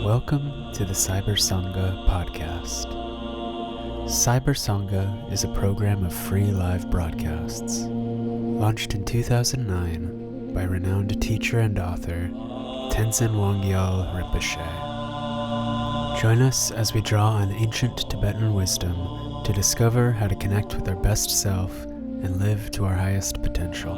Welcome to the Cyber Sangha podcast. Cyber Sangha is a program of free live broadcasts, launched in 2009 by renowned teacher and author Tenzin Wangyal Rinpoche. Join us as we draw on ancient Tibetan wisdom to discover how to connect with our best self and live to our highest potential.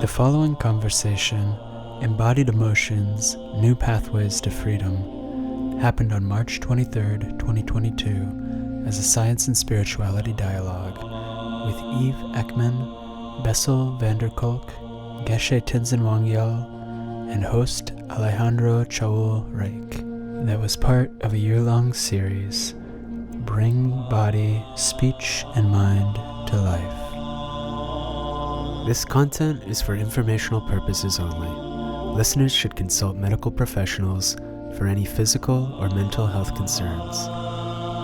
The following conversation, Embodied Emotions, New Pathways to Freedom, happened on March 23, 2022, as a science and spirituality dialogue with Eve Ekman, Bessel Kolk, Geshe Tenzin Wangyal, and host Alejandro Chaoul-Reich, that was part of a year-long series, Bring Body, Speech, and Mind to Life. This content is for informational purposes only. Listeners should consult medical professionals for any physical or mental health concerns.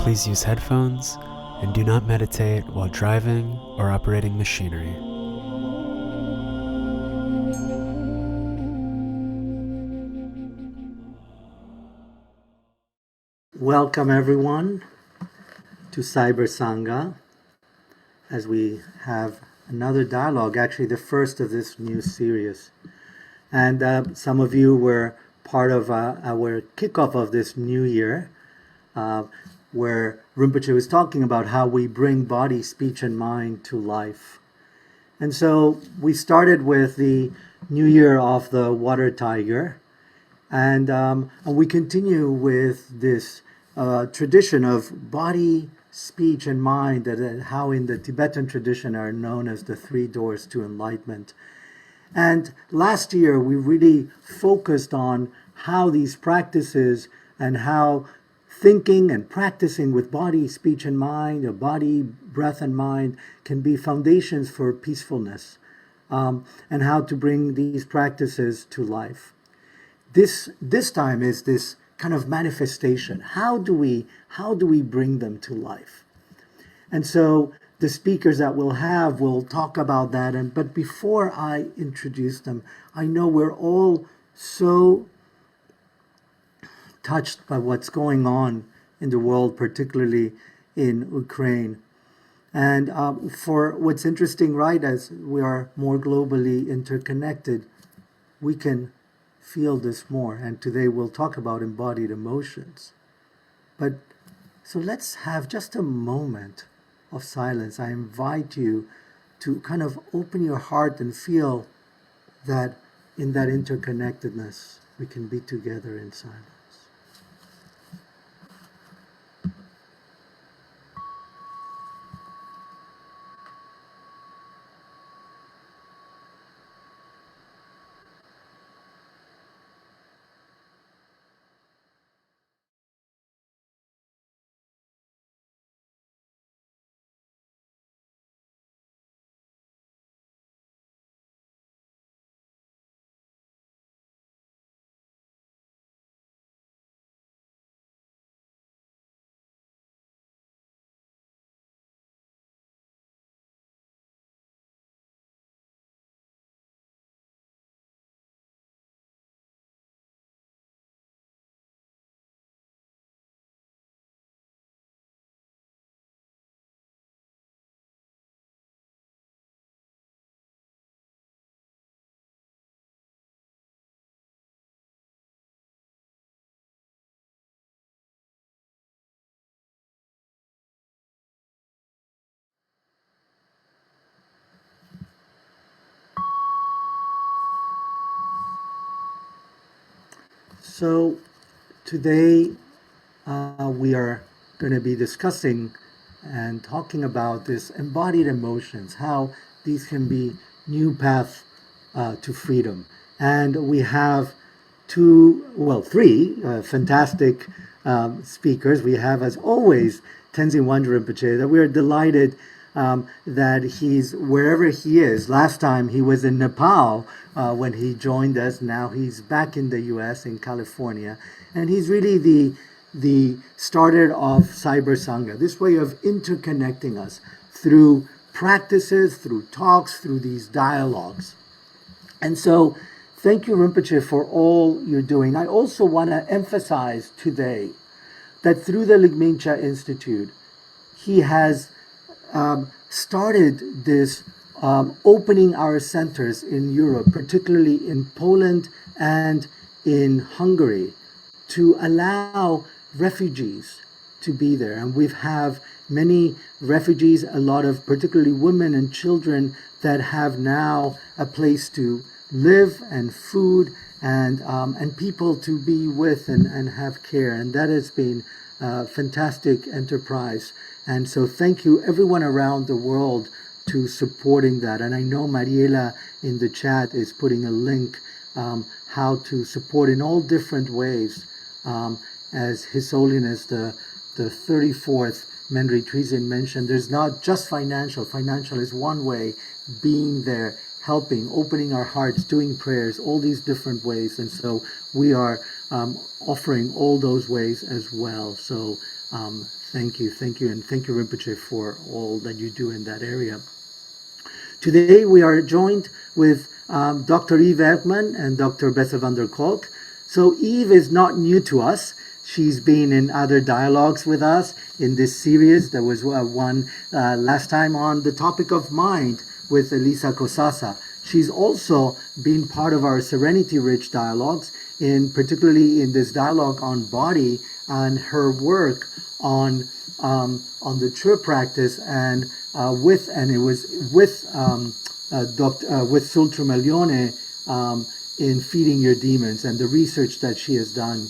Please use headphones and do not meditate while driving or operating machinery. Welcome everyone to Cyber Sangha as we have another dialogue, actually the first of this new series. And some of you were part of our kickoff of this new year, where Rinpoche was talking about how we bring body, speech, and mind to life. And so we started with the New Year of the Water Tiger, and we continue with this tradition of body, speech, and mind, that how in the Tibetan tradition are known as the three doors to enlightenment. And last year, we really focused on how these practices and how thinking and practicing with body, speech, and mind, or body, breath, and mind, can be foundations for peacefulness, and how to bring these practices to life. This time is this kind of manifestation. How do we bring them to life? And so the speakers that we'll have will talk about that. But before I introduce them, I know we're all so touched by what's going on in the world, particularly in Ukraine. And for what's interesting, right, as we are more globally interconnected, we can feel this more. And today we'll talk about embodied emotions. But so let's have just a moment of silence. I invite you to kind of open your heart and feel that in that interconnectedness, we can be together in silence. So today we are going to be discussing and talking about this embodied emotions, how these can be new path to freedom. And we have three fantastic speakers. We have, as always, Tenzin Wangyal Rinpoche, that we are delighted that he's wherever he is. Last time he was in Nepal when he joined us. Now he's back in the U.S. in California, and he's really the starter of Cyber Sangha. This way of interconnecting us through practices, through talks, through these dialogues. And so thank you, Rinpoche, for all you're doing. I also want to emphasize today that through the Ligmincha Institute, he has started this opening our centers in Europe, particularly in Poland and in Hungary, to allow refugees to be there. And we have many refugees, a lot of particularly women and children that have now a place to live and food and people to be with and have care. And that has been a fantastic enterprise. And so thank you everyone around the world to supporting that. And I know Mariela in the chat is putting a link how to support in all different ways, as His Holiness the 34th Menri Trizin mentioned. There's not just financial. Financial is one way, being there, helping, opening our hearts, doing prayers, all these different ways. And so we are offering all those ways as well. So thank you, and thank you, Rinpoche, for all that you do in that area. Today we are joined with Dr. Eve Ekman and Dr. Bessel van der Kolk. So Eve is not new to us. She's been in other dialogues with us in this series. There was one last time on the topic of mind with Elisa Kosasa. She's also been part of our Serenity Rich dialogues, particularly in this dialogue on body and her work on the true practice and with Sultra Melione in Feeding Your Demons and the research that she has done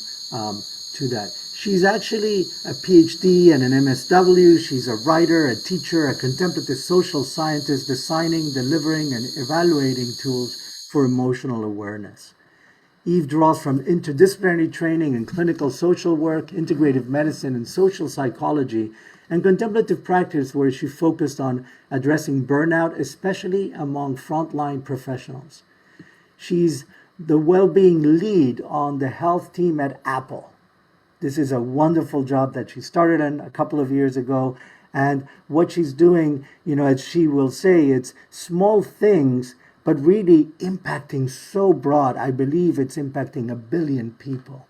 to that. She's actually a PhD and an MSW. She's a writer, a teacher, a contemplative social scientist, designing, delivering, and evaluating tools for emotional awareness. Eve draws from interdisciplinary training in clinical social work, integrative medicine, and social psychology, and contemplative practice where she focused on addressing burnout, especially among frontline professionals. She's the well-being lead on the health team at Apple. This is a wonderful job that she started in a couple of years ago. And what she's doing, as she will say, it's small things, but really impacting so broad. I believe it's impacting 1 billion people.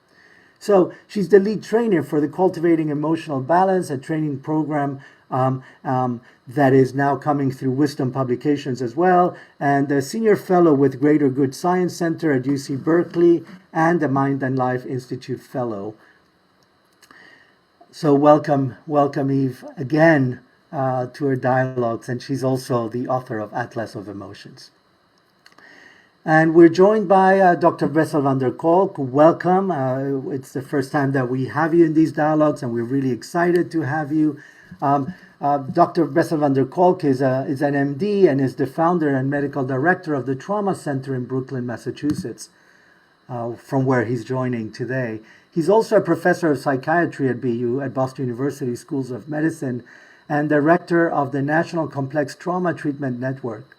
So she's the lead trainer for the Cultivating Emotional Balance, a training program that is now coming through Wisdom Publications as well, and a senior fellow with Greater Good Science Center at UC Berkeley, and a Mind and Life Institute fellow. So welcome Eve again to her dialogues, and she's also the author of Atlas of Emotions. And we're joined by Dr. Bessel van der Kolk. Welcome. It's the first time that we have you in these dialogues, and we're really excited to have you. Dr. Bessel van der Kolk is an MD and is the founder and medical director of the Trauma Center in Brooklyn, Massachusetts, from where he's joining today. He's also a professor of psychiatry at BU at Boston University Schools of Medicine and director of the National Complex Trauma Treatment Network.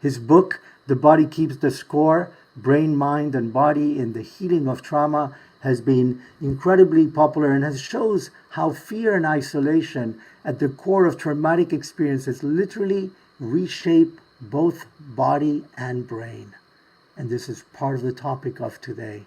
His book, The Body Keeps the Score, Brain, Mind, and Body in the Healing of Trauma, has been incredibly popular and shows how fear and isolation at the core of traumatic experiences literally reshape both body and brain. And this is part of the topic of today.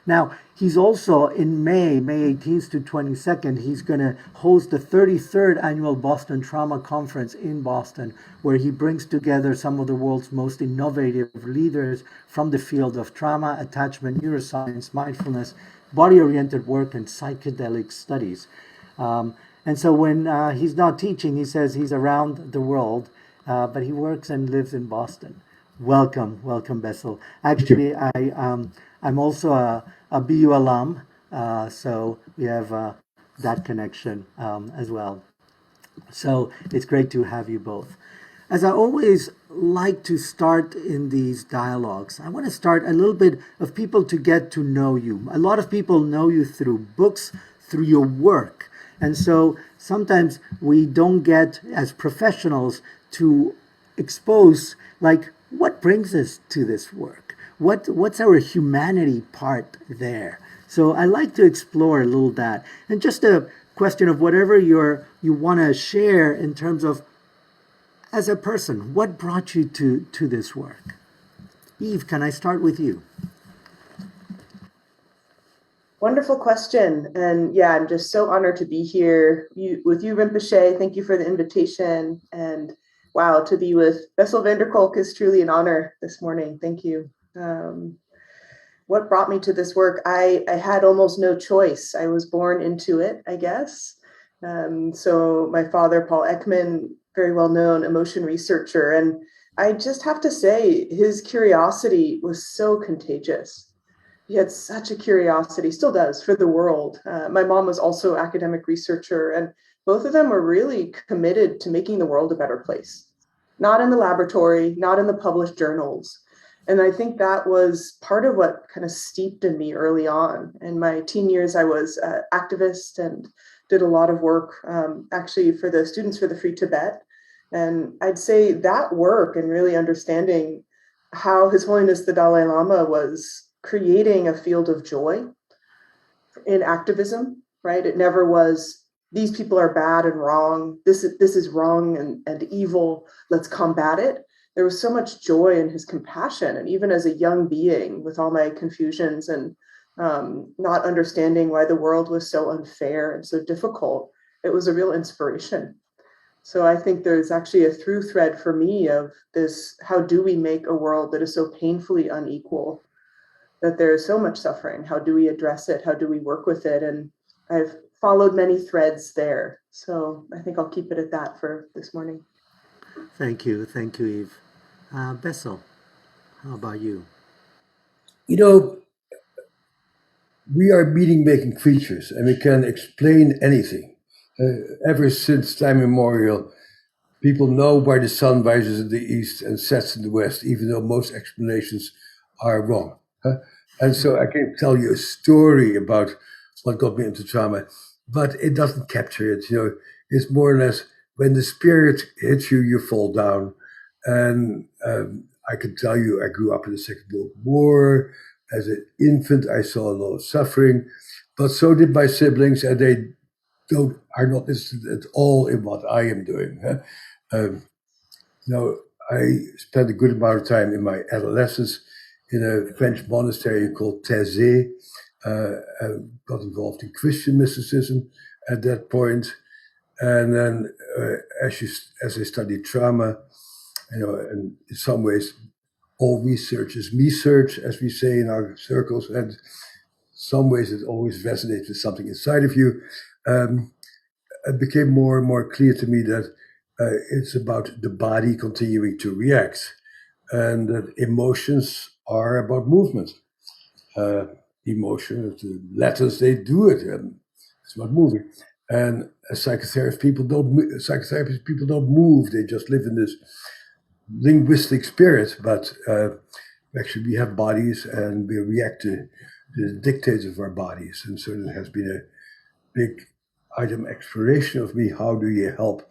Now, he's also in May 18th to 22nd, he's going to host the 33rd Annual Boston Trauma Conference in Boston, where he brings together some of the world's most innovative leaders from the field of trauma, attachment, neuroscience, mindfulness, body-oriented work, and psychedelic studies. And so when he's not teaching, he says he's around the world, but he works and lives in Boston. Welcome, Bessel. Actually, I'm also a BU alum, so we have that connection as well. So it's great to have you both. As I always like to start in these dialogues, I want to start a little bit of people to get to know you. A lot of people know you through books, through your work. And so sometimes we don't get, as professionals, to expose, like, what brings us to this work? What's our humanity part there? So I like to explore a little that. And just a question of whatever you want to share in terms of, as a person, what brought you to this work? Eve, can I start with you? Wonderful question. And yeah, I'm just so honored to be here with you, Rinpoche. Thank you for the invitation. And wow, to be with Bessel van der Kolk is truly an honor this morning. Thank you. What brought me to this work? I had almost no choice. I was born into it, I guess. So my father, Paul Ekman, very well known emotion researcher. And I just have to say, his curiosity was so contagious. He had such a curiosity, still does, for the world. My mom was also an academic researcher, and both of them were really committed to making the world a better place. Not in the laboratory, not in the published journals. And I think that was part of what kind of steeped in me early on. In my teen years, I was an activist and did a lot of work actually for the Students for the Free Tibet. And I'd say that work and really understanding how His Holiness the Dalai Lama was creating a field of joy in activism, right? It never was, these people are bad and wrong. This is wrong and evil. Let's combat it. There was so much joy in his compassion. And even as a young being with all my confusions and not understanding why the world was so unfair and so difficult, it was a real inspiration. So I think there's actually a through thread for me of this, how do we make a world that is so painfully unequal, that there is so much suffering? How do we address it? How do we work with it? And I've followed many threads there. So I think I'll keep it at that for this morning. Thank you, Eve. Bessel, how about you? You know, we are meaning-making creatures, and we can explain anything. Ever since time immemorial, people know why the sun rises in the east and sets in the west, even though most explanations are wrong. And so I can tell you a story about what got me into trauma, but it doesn't capture it. It's more or less when the spirit hits you, you fall down. And I can tell you, I grew up in the Second World War. As an infant, I saw a lot of suffering, but so did my siblings, and they are not interested at all in what I am doing. I spent a good amount of time in my adolescence in a French monastery called Tenzin. Got involved in Christian mysticism at that point. And then as I studied trauma, and in some ways, all research is me-search, as we say in our circles, and in some ways it always resonates with something inside of you. It became more and more clear to me that it's about the body continuing to react, and that emotions are about movement. Emotion, the letters, they do it, and it's about moving. And as psychotherapists, people don't move; they just live in this linguistic spirit. But actually, we have bodies, and we react to the dictates of our bodies. And so there has been a big item exploration of me. How do you help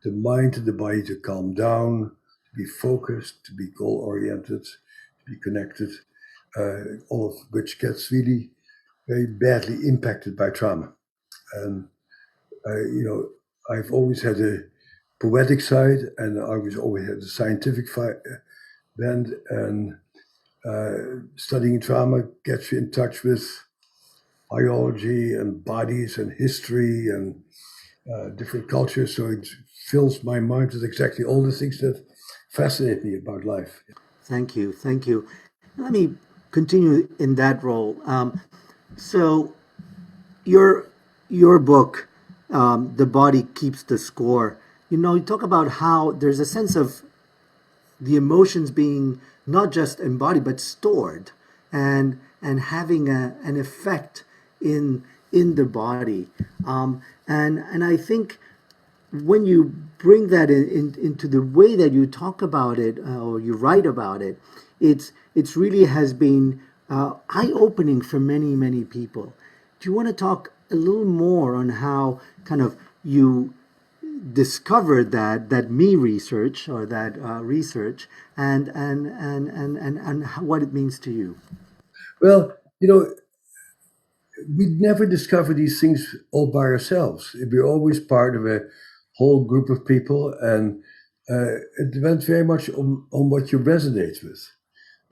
the mind and the body to calm down, to be focused, to be goal-oriented, to be connected, all of which gets really very badly impacted by trauma. And, I've always had a poetic side, and I was always had a scientific bend, and studying trauma gets you in touch with biology and bodies and history and different cultures. So it fills my mind with exactly all the things that fascinate me about life. Thank you. Let me continue in that role. So your book, The Body Keeps the Score, you talk about how there's a sense of the emotions being not just embodied but stored and having an effect in the body. And I think when you bring that into the way that you talk about it or you write about it, it's really has been eye-opening for many people. Do you want to talk a little more on how kind of you discovered that me research or that research and what it means to you? Well, we never discover these things all by ourselves. We're always part of a whole group of people, and it depends very much on what you resonate with.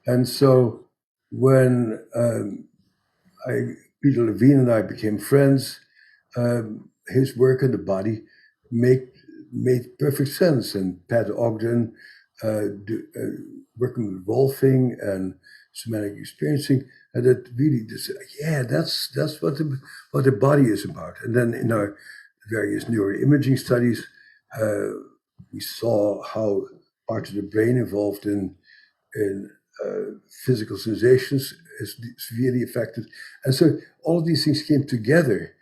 And so when Peter Levine and I became friends, his work on the body made perfect sense. And Pat Ogden, working with Rolfing and somatic experiencing, and that really just, yeah, that's what the body is about. And then in our various neuroimaging studies, we saw how part of the brain involved in physical sensations is severely affected. And so all of these things came together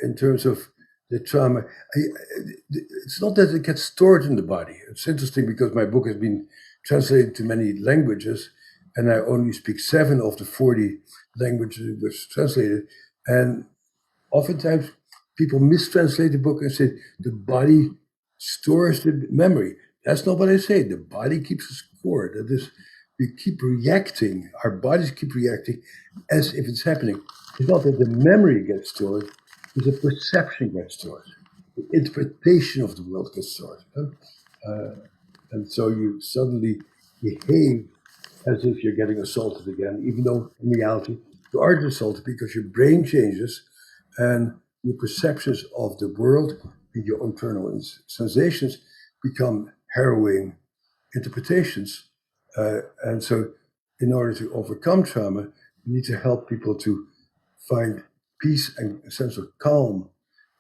in terms of the trauma. It's not that it gets stored in the body. It's interesting because my book has been translated to many languages, and I only speak 7 of the 40 languages it was translated. And oftentimes people mistranslate the book and say the body stores the memory. That's not what I say. The body keeps a score. That is, we keep reacting. Our bodies keep reacting as if it's happening. It's not that the memory gets stored, it's the perception gets stored. The interpretation of the world gets stored. And so you suddenly behave as if you're getting assaulted again, even though in reality you aren't assaulted because your brain changes and your perceptions of the world and your internal sensations become harrowing interpretations. And so in order to overcome trauma, you need to help people to find peace and a sense of calm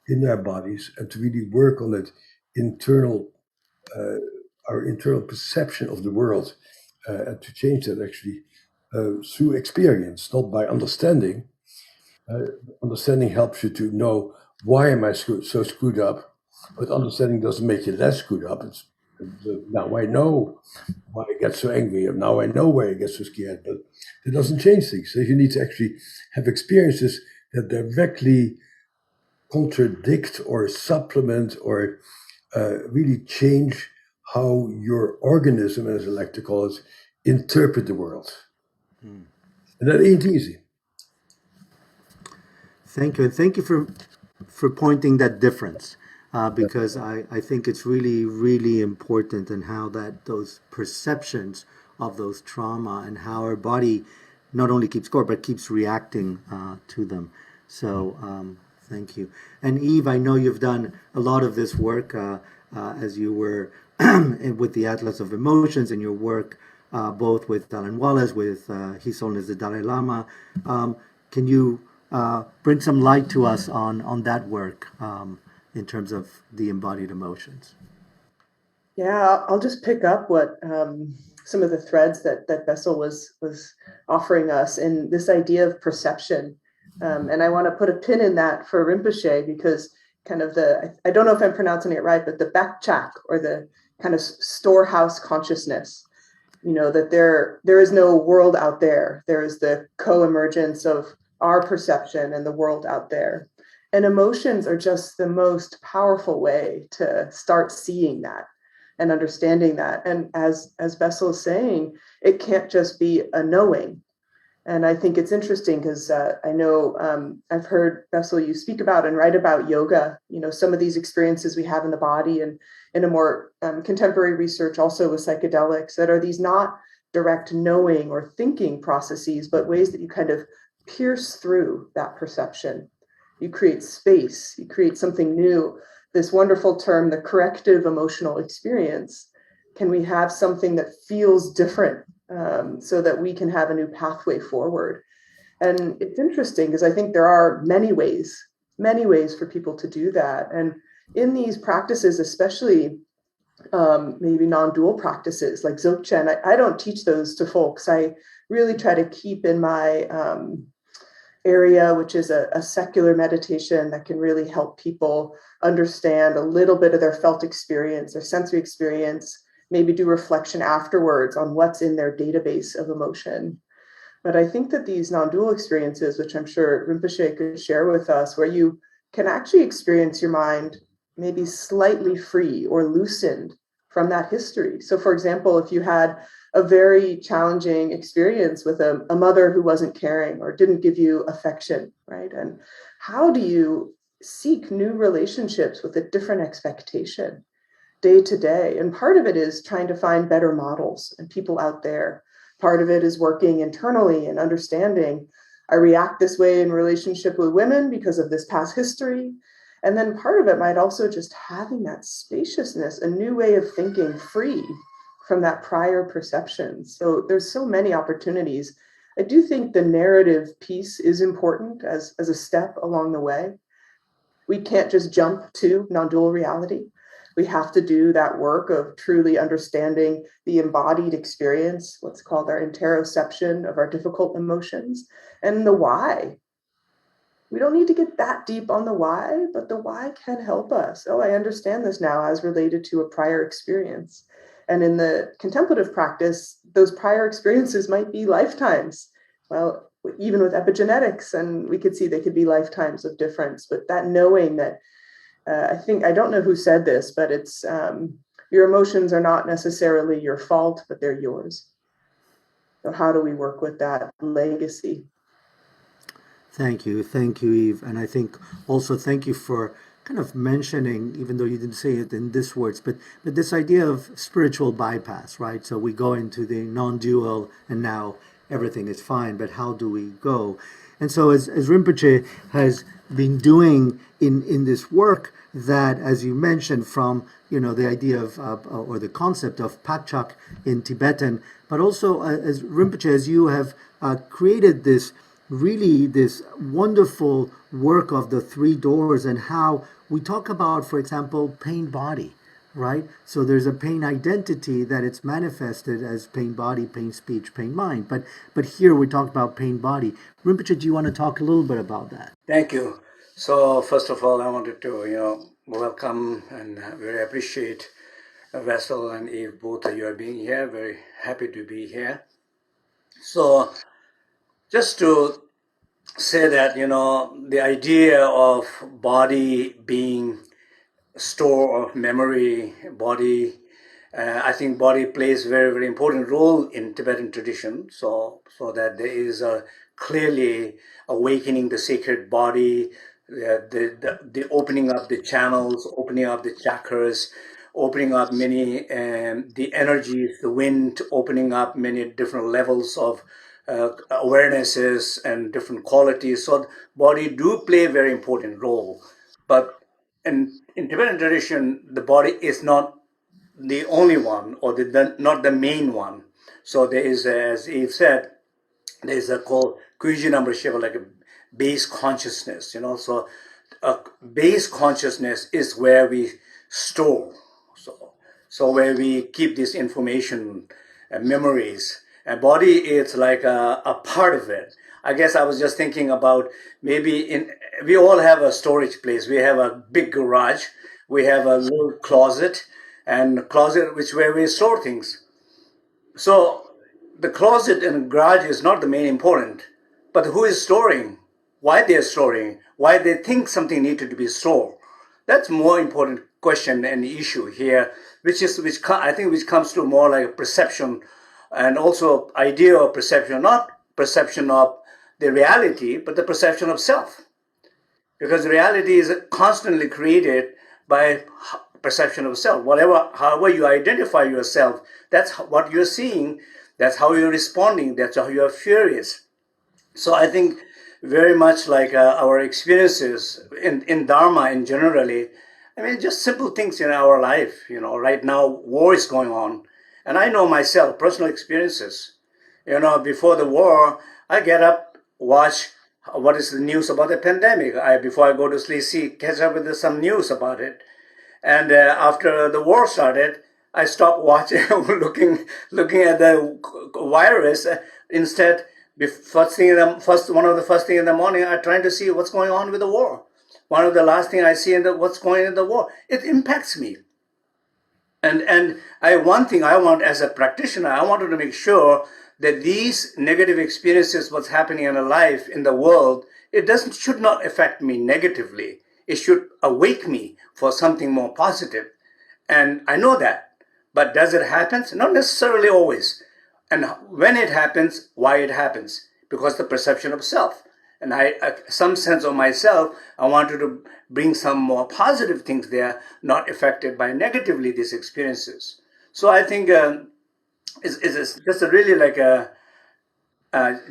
in their bodies and to really work on that our internal perception of the world, and to change that actually through experience, not by understanding. Understanding helps you to know, why am I so screwed up? But understanding doesn't make you less screwed up. It's now I know why I get so angry, and now I know why I get so scared, but it doesn't change things. So you need to actually have experiences that directly contradict or supplement or really change how your organism, as I like to call it, interpret the world. And that ain't easy. Thank you. And thank you for pointing that difference, because I think it's really, really important in how those perceptions of those trauma and how our body not only keeps score, but keeps reacting to them. So thank you. And Eve, I know you've done a lot of this work as you were with the Atlas of Emotions and your work both with Dalai Wallace, with His Holiness the Dalai Lama. Can you bring some light to us on that work in terms of the embodied emotions? Yeah, I'll just pick up what some of the threads that Bessel was offering us in this idea of perception. And I want to put a pin in that for Rinpoche, because kind of I don't know if I'm pronouncing it right, but the backchak, or the kind of storehouse consciousness, that there is no world out there. There is the co-emergence of our perception and the world out there. And emotions are just the most powerful way to start seeing that and understanding that. And as Bessel is saying, it can't just be a knowing. And I think it's interesting because I know I've heard, Bessel, you speak about and write about yoga, some of these experiences we have in the body, and in a more contemporary research also with psychedelics, that are these not direct knowing or thinking processes, but ways that you kind of pierce through that perception. You create space, you create something new. This wonderful term, the corrective emotional experience. Can we have something that feels different so that we can have a new pathway forward? And it's interesting because I think there are many ways for people to do that. And in these practices, especially maybe non-dual practices like Dzogchen, I don't teach those to folks. I really try to keep in my area, which is a secular meditation that can really help people understand a little bit of their felt experience, their sensory experience, maybe do reflection afterwards on what's in their database of emotion. But I think that these non-dual experiences, which I'm sure Rinpoche could share with us, where you can actually experience your mind maybe slightly free or loosened from that history. So for example, if you had a very challenging experience with a mother who wasn't caring or didn't give you affection, right? And how do you seek new relationships with a different expectation day to day? And part of it is trying to find better models and people out there Part of it is working internally and understanding I react this way in relationship with women because of this past history. And then part of it might also just having that spaciousness, a new way of thinking free from that prior perception. So there's so many opportunities. I do think the narrative piece is important as a step along the way. We can't just jump to non-dual reality. We have to do that work of truly understanding the embodied experience, what's called our interoception of our difficult emotions, and the why. We don't need to get that deep on the why, but the why can help us. Oh, I understand this now as related to a prior experience. And in the contemplative practice, those prior experiences might be lifetimes. Well, even with epigenetics, and we could see they could be lifetimes of difference, but that knowing that I don't know who said this, but it's your emotions are not necessarily your fault, but they're yours. So how do we work with that legacy? Thank you, Eve. And I think also thank you for kind of mentioning, even though you didn't say it in this words, but this idea of spiritual bypass, right? So we go into the non-dual and now everything is fine, but how do we go? And so as Rinpoche has been doing in this work, that, as you mentioned, from the idea of or the concept of Pakchak in Tibetan, but also as Rinpoche, as you have created this wonderful work of the three doors, and how we talk about, for example, pain body, right? So there's a pain identity that it's manifested as pain body, pain speech, pain mind. But here we talk about pain body. Rinpoche, do you want to talk a little bit about that? Thank you. So first of all, I wanted to welcome and very appreciate Bessel and Eve, both of you are being here. Very happy to be here. So just to say that the idea of body being store of memory, body, I think body plays a very, very important role in Tibetan tradition. So that there is a clearly awakening the sacred body, the opening up the channels, opening up the chakras, opening up many the energies, the wind, opening up many different levels of awarenesses and different qualities. So body do play a very important role. But in Tibetan tradition, the body is not the only one, or not the main one. So there is, as Eve said, there is a called Kuiji number Shiva, like a base consciousness. So base consciousness is where we store. So where we keep this information and memories. And body is like a part of it. I guess I was just thinking about maybe we all have a storage place. We have a big garage. We have a little closet, and closet where we store things. So the closet and garage is not the main important, but who is storing, why they're storing, why they think something needed to be stored. That's more important question and issue here, which I think comes to more like a perception, and also idea of perception, not perception of the reality, but the perception of self. Because reality is constantly created by perception of self. However you identify yourself, that's what you're seeing, that's how you're responding, that's how you're furious. So I think very much like our experiences in Dharma in generally, I mean, just simple things in our life. Right now, war is going on. And I know myself, personal experiences. Before the war, I get up, watch what is the news about the pandemic. Before I go to sleep, catch up with some news about it. And after the war started, I stopped watching, looking at the virus. Instead, one of the first thing in the morning, I'm trying to see what's going on with the war. One of the last thing I see what's going on in the war. It impacts me. And one thing I want as a practitioner, I wanted to make sure that these negative experiences, what's happening in a life, in the world, should not affect me negatively. It should awake me for something more positive. And I know that. But does it happen? Not necessarily always. And when it happens, why it happens? Because the perception of self. And some sense of myself, I wanted to bring some more positive things there, not affected by negatively these experiences. So I think is just a really like a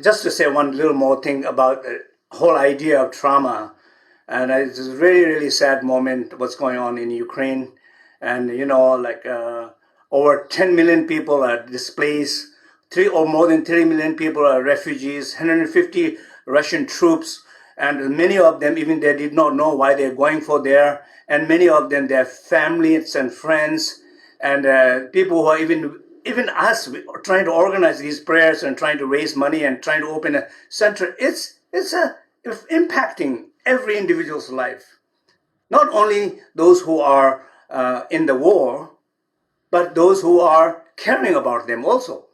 just to say one little more thing about the whole idea of trauma. And it's a really, really sad moment what's going on in Ukraine. And, like over 10 million people are displaced, more than 3 million people are refugees, 150 Russian troops, and many of them, even they did not know why they're going for there. And many of them, their families and friends, and people who are even us trying to organize these prayers and trying to raise money and trying to open a center. It's impacting every individual's life, not only those who are in the war, but those who are caring about them also.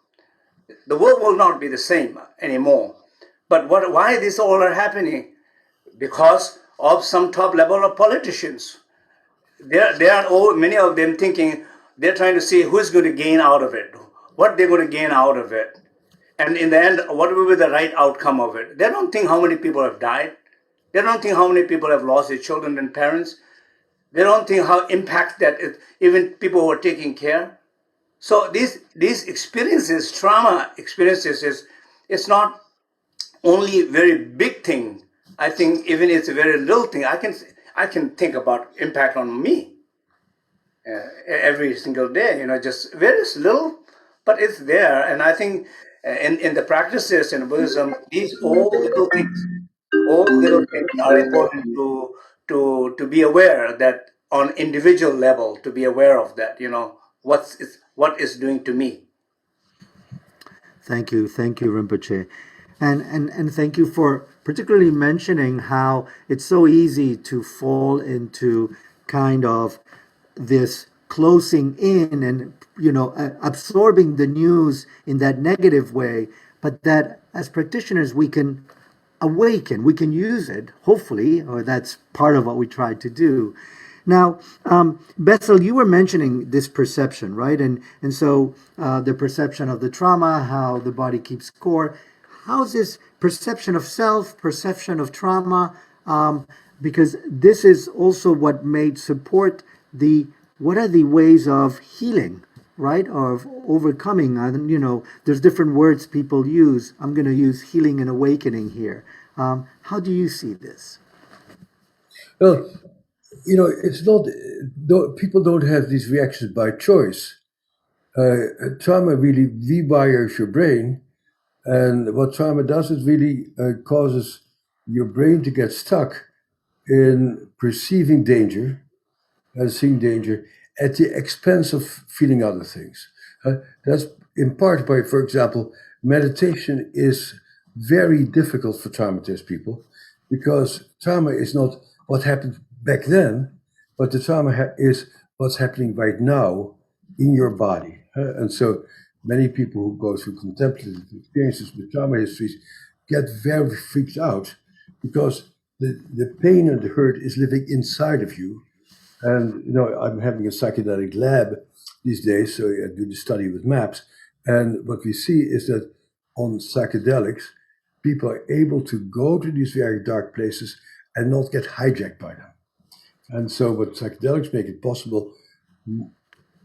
The world will not be the same anymore. But why this all are happening? Because of some top level of politicians. They are all, many of them thinking they're trying to see who's going to gain out of it, what they're going to gain out of it. And in the end, what will be the right outcome of it? They don't think how many people have died. They don't think how many people have lost their children and parents. They don't think how impact that even people who are taking care. So these experiences, trauma experiences, it's not only very big thing. I think even it's a very little thing. I can think about impact on me every single day. Just very little, but it's there. And I think in the practices in Buddhism, these all little things are important to be aware that on individual level, to be aware of that. What is doing to me. Thank you, Rinpoche. And thank you for particularly mentioning how it's so easy to fall into kind of this closing in and absorbing the news in that negative way, but that as practitioners we can awaken, we can use it, hopefully, or that's part of what we try to do. Now, Bessel, you were mentioning this perception, right? And so the perception of the trauma, how the body keeps score. How's this perception of self, perception of trauma? Because this is also what made support what are the ways of healing, right? Of overcoming. There's different words people use. I'm going to use healing and awakening here. How do you see this? Well, it's not, people don't have these reactions by choice. Trauma really rewires your brain. And what trauma does is really causes your brain to get stuck in perceiving danger and seeing danger at the expense of feeling other things. That's in part by, for example, meditation is very difficult for traumatized people because trauma is not what happened back then, but the trauma is what's happening right now in your body. And so many people who go through contemplative experiences with trauma histories get very freaked out because the pain and the hurt is living inside of you. And I'm having a psychedelic lab these days, so I do the study with maps. And what we see is that on psychedelics, people are able to go to these very dark places and not get hijacked by them. And so what psychedelics make it possible,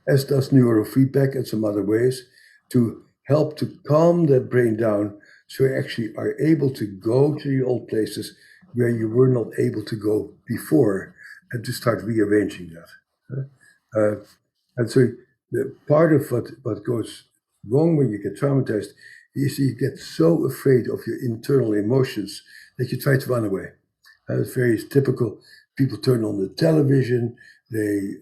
as does neurofeedback and some other ways, to help to calm that brain down so you actually are able to go to the old places where you were not able to go before and to start rearranging that. And so the part of what goes wrong when you get traumatized is you get so afraid of your internal emotions that you try to run away. It's very typical. People turn on the television, they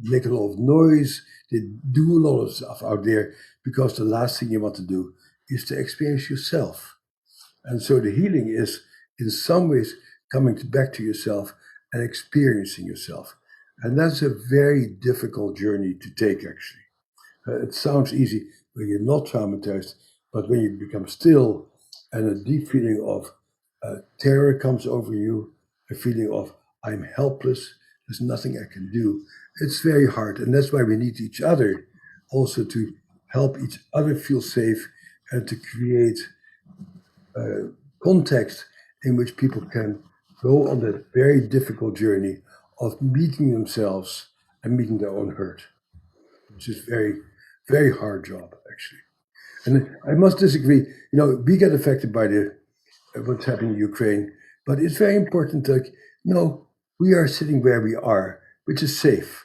make a lot of noise, they do a lot of stuff out there because the last thing you want to do is to experience yourself. And so the healing is, in some ways, coming back to yourself and experiencing yourself. And that's a very difficult journey to take, actually. It sounds easy when you're not traumatized, but when you become still and a deep feeling of terror comes over you, a feeling of I'm helpless, there's nothing I can do, it's very hard. And that's why we need each other also to help each other feel safe and to create context in which people can go on that very difficult journey of meeting themselves and meeting their own hurt, which is very, very hard job, actually. And I must disagree. We get affected by what's happening in Ukraine, but it's very important that we are sitting where we are, which is safe.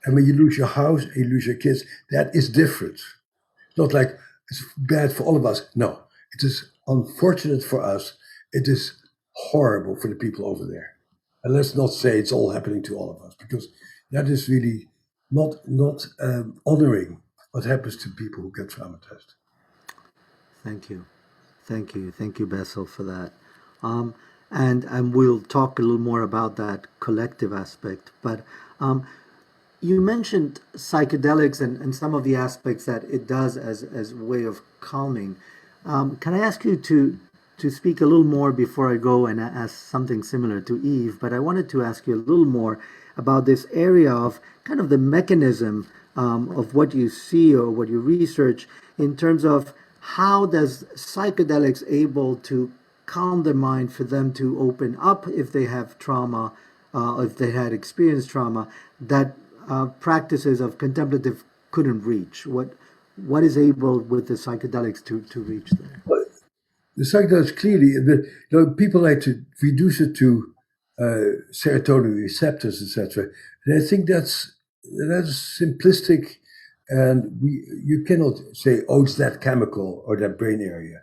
And when you lose your house, and you lose your kids, that is different. Not like it's bad for all of us. No, it is unfortunate for us. It is horrible for the people over there. And let's not say it's all happening to all of us, because that is really not honoring what happens to people who get traumatized. Thank you, Bessel, for that. And we'll talk a little more about that collective aspect. But you mentioned psychedelics and some of the aspects that it does as a way of calming. Can I ask you to speak a little more before I go and ask something similar to Eve? But I wanted to ask you a little more about this area of kind of the mechanism of what you see or what you research in terms of how does psychedelics able to calm the mind for them to open up if they have trauma, if they had experienced trauma, that practices of contemplative couldn't reach? What is able with the psychedelics to reach there? Well, the psychedelics clearly, people like to reduce it to serotonin receptors, etc. And I think that's simplistic, and you cannot say, oh, it's that chemical or that brain area.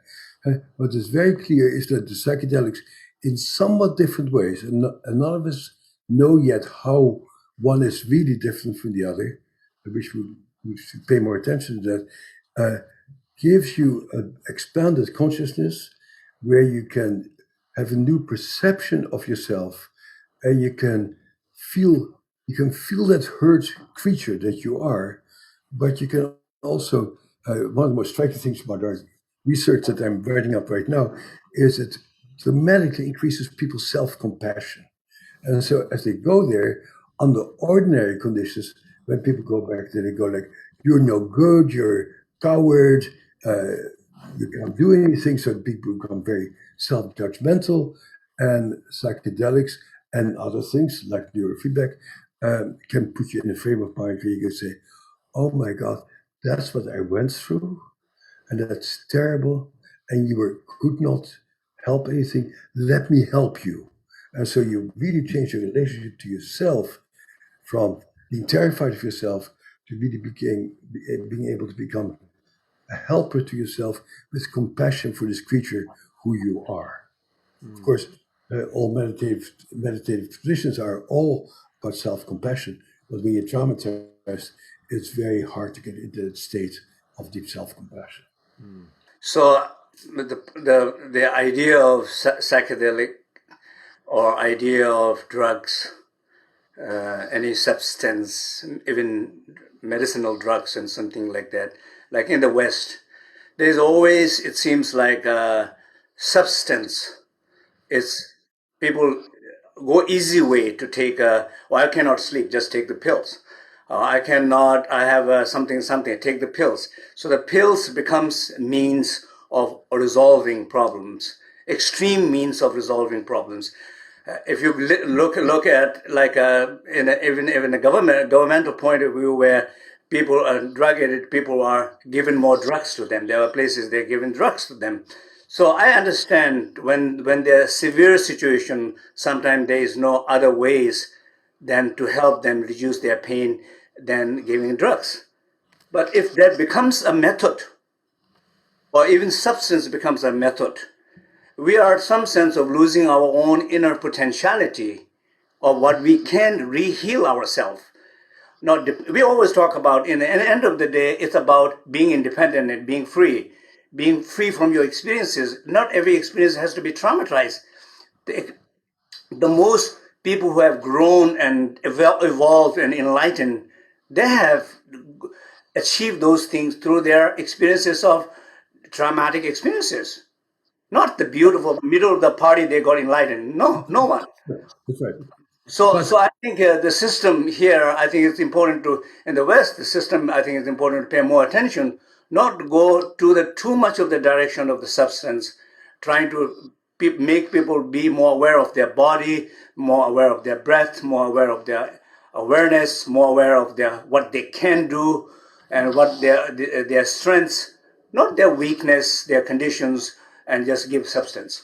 What is very clear is that the psychedelics, in somewhat different ways, and none of us know yet how one is really different from the other, I wish we should pay more attention to that, gives you an expanded consciousness where you can have a new perception of yourself, and you can feel that hurt creature that you are, but you can also, one of the most striking things about our research that I'm writing up right now is it dramatically increases people's self-compassion. And so as they go there, under ordinary conditions, when people go back there, they go like, you're no good, you're a coward, you can't do anything. So people become very self-judgmental, and psychedelics and other things like neurofeedback can put you in a frame of mind where you can say, oh my God, that's what I went through, and that's terrible, and could not help anything. Let me help you. And so you really change your relationship to yourself from being terrified of yourself to really being able to become a helper to yourself with compassion for this creature who you are. Of course, all meditative traditions are all about self-compassion, but when you're traumatized, it's very hard to get into that state of deep self-compassion. So the idea of psychedelic or idea of drugs, any substance, even medicinal drugs and something like that, like in the West, there's always, it seems like a substance. It's people go easy way to take I cannot sleep, just take the pills. I have something, take the pills. So the pills becomes means of resolving problems, extreme means of resolving problems. If you look at like even a governmental point of view where people are drug addicted, people are given more drugs to them. There are places they're giving drugs to them. So I understand when there's severe situation, sometimes there is no other ways than to help them reduce their pain than giving drugs. But if that becomes a method, or even substance becomes a method, we are in some sense of losing our own inner potentiality of what we can re-heal ourselves. We always talk about, in the end of the day, it's about being independent and being free from your experiences. Not every experience has to be traumatized. The most people who have grown and evolved and enlightened, they have achieved those things through their experiences of traumatic experiences. Not the beautiful middle of the party they got enlightened. No one. That's right. So I think the system here, I think it's important to, in the West, the system, I think it's important to pay more attention, not to go to too much of the direction of the substance, trying to make people be more aware of their body, more aware of their breath, more aware of their awareness, more aware of what they can do, and what their strengths, not their weakness, their conditions, and just give substance.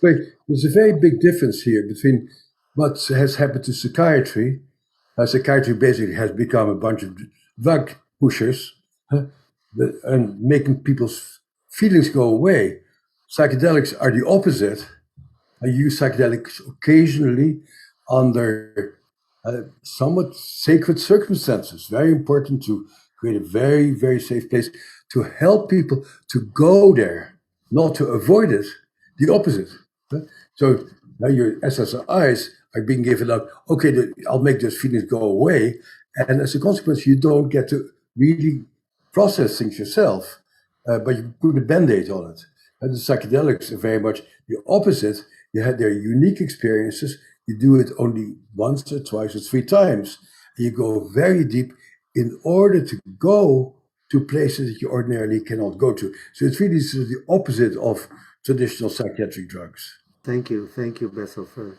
But there's a very big difference here between what has happened to psychiatry. Psychiatry basically has become a bunch of drug pushers, and making people's feelings go away. Psychedelics are the opposite. I use psychedelics occasionally under somewhat sacred circumstances. Very important to create a very, very safe place to help people to go there, not to avoid it, the opposite. So now your SSRIs are being given out, okay, I'll make those feelings go away. And as a consequence, you don't get to really process things yourself, but you put a Band-Aid on it. And the psychedelics are very much the opposite. You had their unique experiences. You do it only once or twice or three times. And you go very deep in order to go to places that you ordinarily cannot go to. So it's really sort of the opposite of traditional psychiatric drugs. Thank you, Bessel, for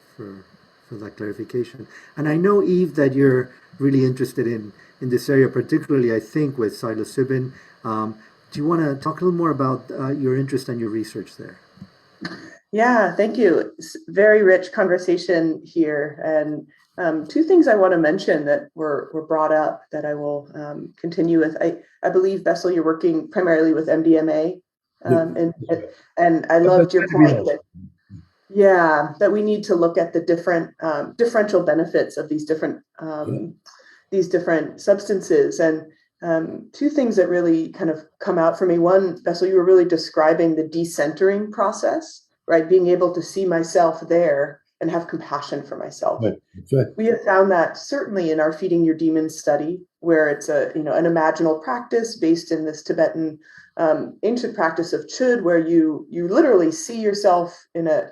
that clarification. And I know, Eve, that you're really interested in this area, particularly, I think, with psilocybin. Do you want to talk a little more about your interest and your research there? Yeah, thank you. It's very rich conversation here. And two things I want to mention that were brought up that I will continue with. I believe, Bessel, you're working primarily with MDMA. And I loved your point that we need to look at the different differential benefits of these different substances. And two things that really kind of come out for me. One, Bessel, you were really describing the decentering process, right? Being able to see myself there and have compassion for myself. Right. That's right. We have found that certainly in our Feeding Your Demons study, where it's an imaginal practice based in this Tibetan ancient practice of chud, where you literally see yourself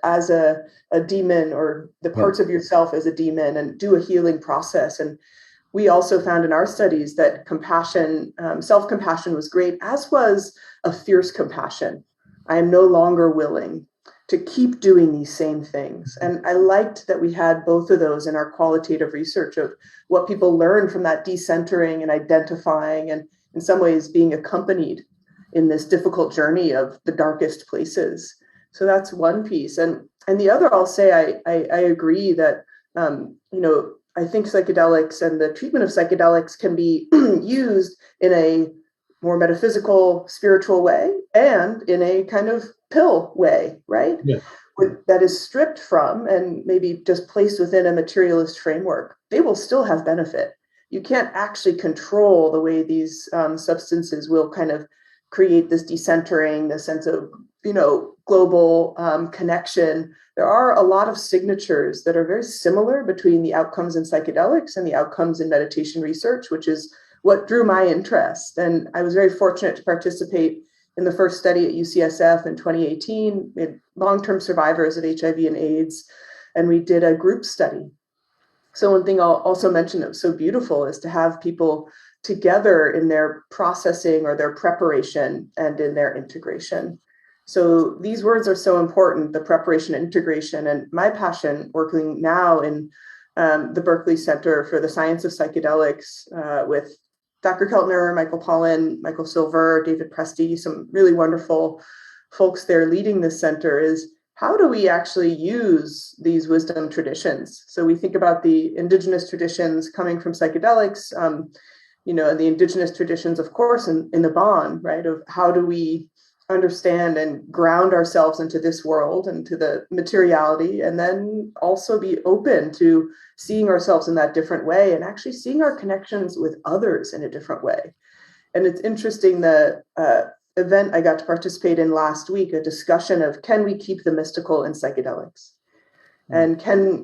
as a demon, or the parts of yourself as a demon, and do a healing process. And we also found in our studies that compassion, self-compassion was great, as was a fierce compassion. I am no longer willing to keep doing these same things. And I liked that we had both of those in our qualitative research of what people learned from that decentering and identifying, and in some ways being accompanied in this difficult journey of the darkest places. So that's one piece. And the other, I'll say, I agree that, I think psychedelics and the treatment of psychedelics can be used in a more metaphysical, spiritual way, and in a kind of pill way, right? Yeah. That is stripped from and maybe just placed within a materialist framework. They will still have benefit. You can't actually control the way these substances will kind of create this decentering, this sense of, global connection. There are a lot of signatures that are very similar between the outcomes in psychedelics and the outcomes in meditation research, which is what drew my interest. And I was very fortunate to participate in the first study at UCSF in 2018. We had long-term survivors of HIV and AIDS, and we did a group study. So one thing I'll also mention that was so beautiful is to have people together in their processing or their preparation and in their integration. So these words are so important, the preparation and integration. And my passion working now in the Berkeley Center for the Science of Psychedelics with Dr. Keltner, Michael Pollan, Michael Silver, David Presti, some really wonderful folks there leading this center, is how do we actually use these wisdom traditions? So we think about the indigenous traditions coming from psychedelics, and the indigenous traditions, of course, in the bond, right, of how do we understand and ground ourselves into this world and to the materiality, and then also be open to seeing ourselves in that different way and actually seeing our connections with others in a different way. And it's interesting, the event I got to participate in last week, a discussion of, can we keep the mystical in psychedelics? And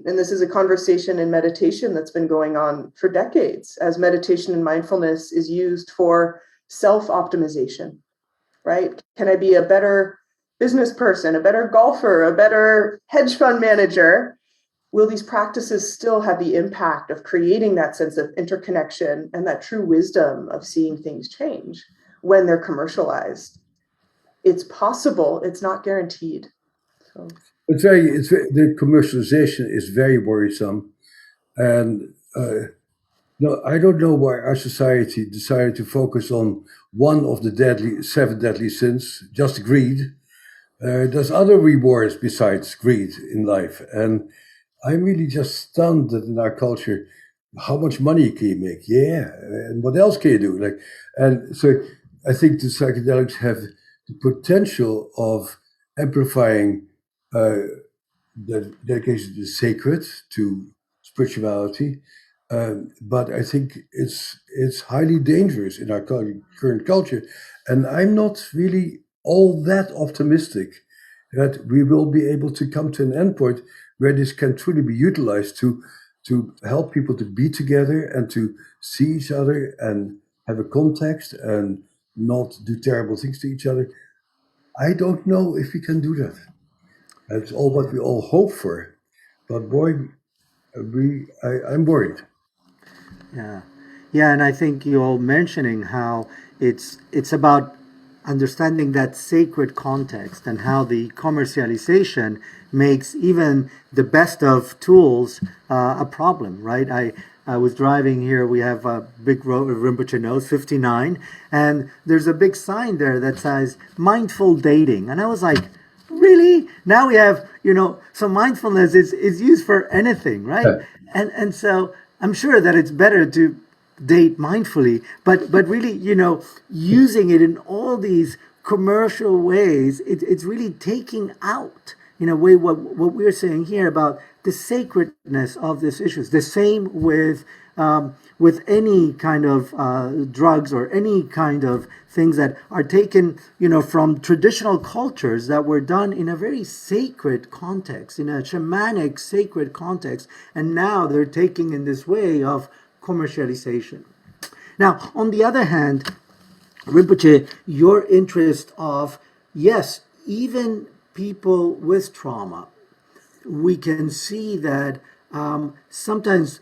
this is a conversation in meditation that's been going on for decades, as meditation and mindfulness is used for self-optimization, right? Can I be a better business person, a better golfer, a better hedge fund manager? Will these practices still have the impact of creating that sense of interconnection and that true wisdom of seeing things change when they're commercialized? It's possible, it's not guaranteed. So. The commercialization is very worrisome, and No, I don't know why our society decided to focus on one of the seven deadly sins, just greed. There's other rewards besides greed in life. And I'm really just stunned that in our culture, how much money can you make? Yeah, and what else can you do? And so I think the psychedelics have the potential of amplifying the dedication to the sacred, to spirituality, but I think it's highly dangerous in our current culture, and I'm not really all that optimistic that we will be able to come to an endpoint where this can truly be utilized to help people to be together and to see each other and have a context and not do terrible things to each other. I don't know if we can do that. That's all what we all hope for. But boy, I'm worried. Yeah, yeah, and I think you all mentioning how it's about understanding that sacred context and how the commercialization makes even the best of tools a problem, right? I was driving here. We have a big road, Rinpoche knows, 59, and there's a big sign there that says mindful dating, and I was like, really? Now we have, so mindfulness is used for anything, right? Yeah. And so I'm sure that it's better to date mindfully, but really, using it in all these commercial ways, it's really taking out, in a way, what we're saying here about the sacredness of these issues. The same with any kind of drugs or any kind of things that are taken, from traditional cultures that were done in a very sacred context, in a shamanic sacred context, and now they're taking in this way of commercialization. Now, on the other hand, Rinpoche, your interest of, yes, even people with trauma, we can see that sometimes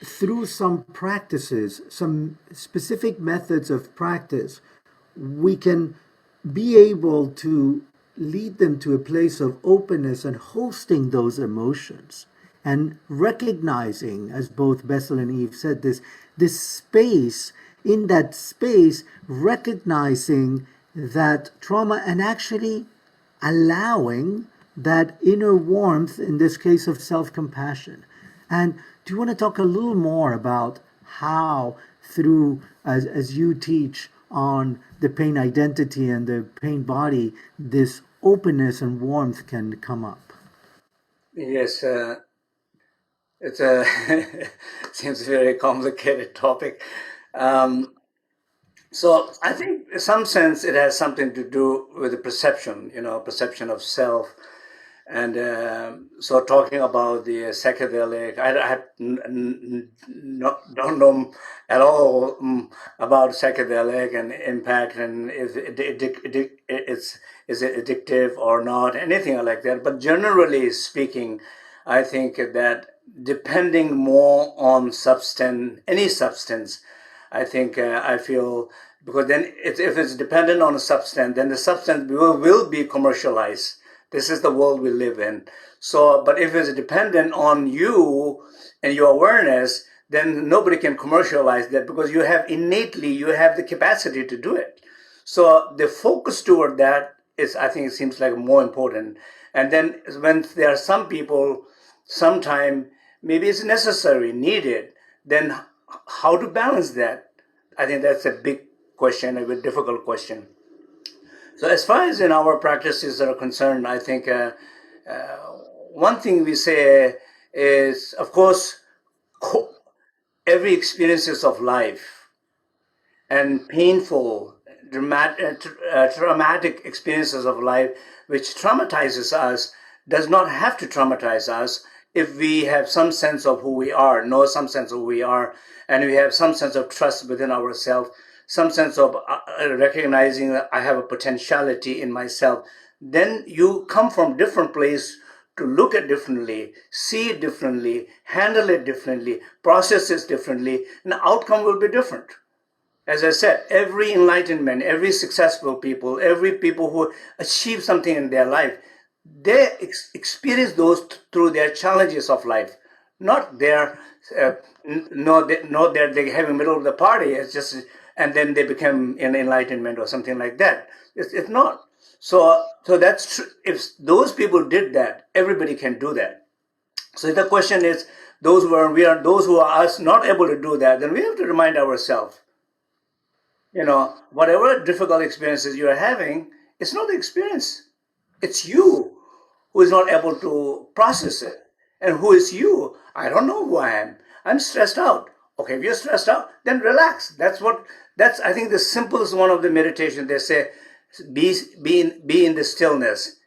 through some practices, some specific methods of practice, we can be able to lead them to a place of openness and hosting those emotions and recognizing, as both Bessel and Eve said, this space, in that space, recognizing that trauma and actually allowing that inner warmth, in this case of self-compassion. And do you want to talk a little more about how, through, as you teach on the pain identity and the pain body, this openness and warmth can come up? Yes, it's a seems a very complicated topic. So I think, in some sense, it has something to do with the perception, perception of self. And so, talking about the psychedelic, don't know at all about psychedelic and impact, and if is it addictive or not, anything like that. But generally speaking, I think that depending more on substance, any substance, I think I feel, because then if it's dependent on a substance, then the substance will be commercialized. This is the world we live in. So, but if it's dependent on you and your awareness, then nobody can commercialize that, because you have the capacity to do it. So the focus toward that is, I think, it seems like more important. And then when there are some people, sometime maybe it's necessary, needed, then how to balance that? I think that's a big question, a very difficult question. So as far as in our practices are concerned, I think one thing we say is, of course, every experiences of life and painful, traumatic experiences of life, which traumatizes us, does not have to traumatize us if we have some sense of who we are, know some sense of who we are, and we have some sense of trust within ourselves, some sense of recognizing that I have a potentiality in myself. Then you come from different place to look at differently, see it differently, handle it differently, process it differently, and the outcome will be different. As I said, every enlightenment, every successful people, every people who achieve something in their life, they experience those through their challenges of life, Not they're that they have in the middle of the party. It's just, and then they become an enlightenment or something like that. It's not. So that's true. If those people did that, everybody can do that. So the question is, those who are us not able to do that, then we have to remind ourselves, whatever difficult experiences you are having, it's not the experience. It's you who is not able to process it. And who is you? I don't know who I am. I'm stressed out. Okay, if you're stressed out, then relax. That's I think the simplest one of the meditation. They say, be in the stillness,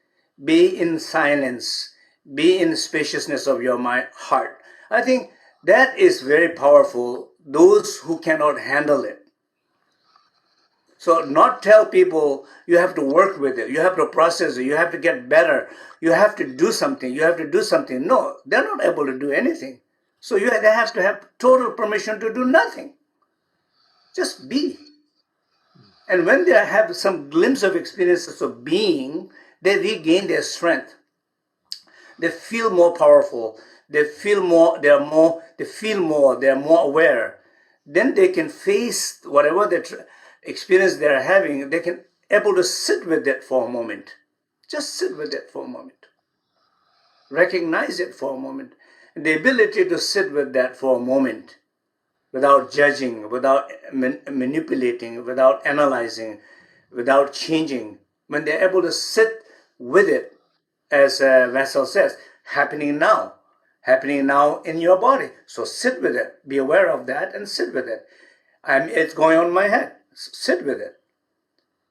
be in silence, be in the spaciousness of your heart. I think that is very powerful. Those who cannot handle it. So not tell people you have to work with it, you have to process it, you have to get better, you have to do something, No, they're not able to do anything. So they have to have total permission to do nothing. Just be. And when they have some glimpse of experiences of being, they regain their strength. They feel more powerful. They feel more, they're more aware. Then they can face whatever experience they're having. They can able to sit with it for a moment. Just sit with it for a moment. Recognize it for a moment. And the ability to sit with that for a moment without judging, without manipulating, without analyzing, without changing. When they're able to sit with it, as Bessel says, happening now in your body. So sit with it, be aware of that and sit with it. It's going on in my head, sit with it.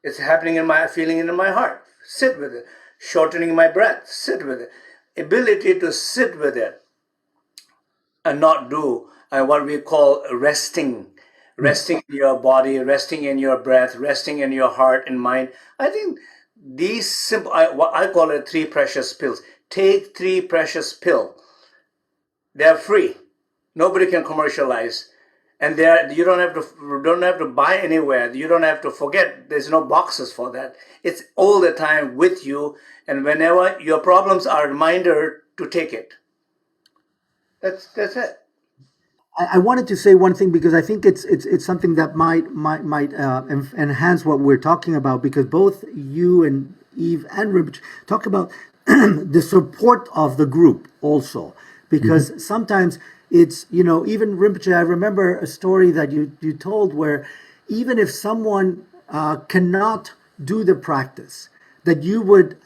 It's happening feeling in my heart, sit with it. Shortening my breath, sit with it. Ability to sit with it and not do what we call resting in your body, resting in your breath, resting in your heart and mind. I think these simple, what I call it 3 precious pills. Take 3 precious pills. They're free. Nobody can commercialize. And you don't have to buy anywhere. You don't have to forget. There's no boxes for that. It's all the time with you. And whenever your problems are a reminder to take it. That's it. I wanted to say one thing because I think it's something that might enhance what we're talking about, because both you and Eve and Rinpoche talk about the support of the group also, because sometimes it's, even Rinpoche, I remember a story that you told where even if someone cannot do the practice, that you would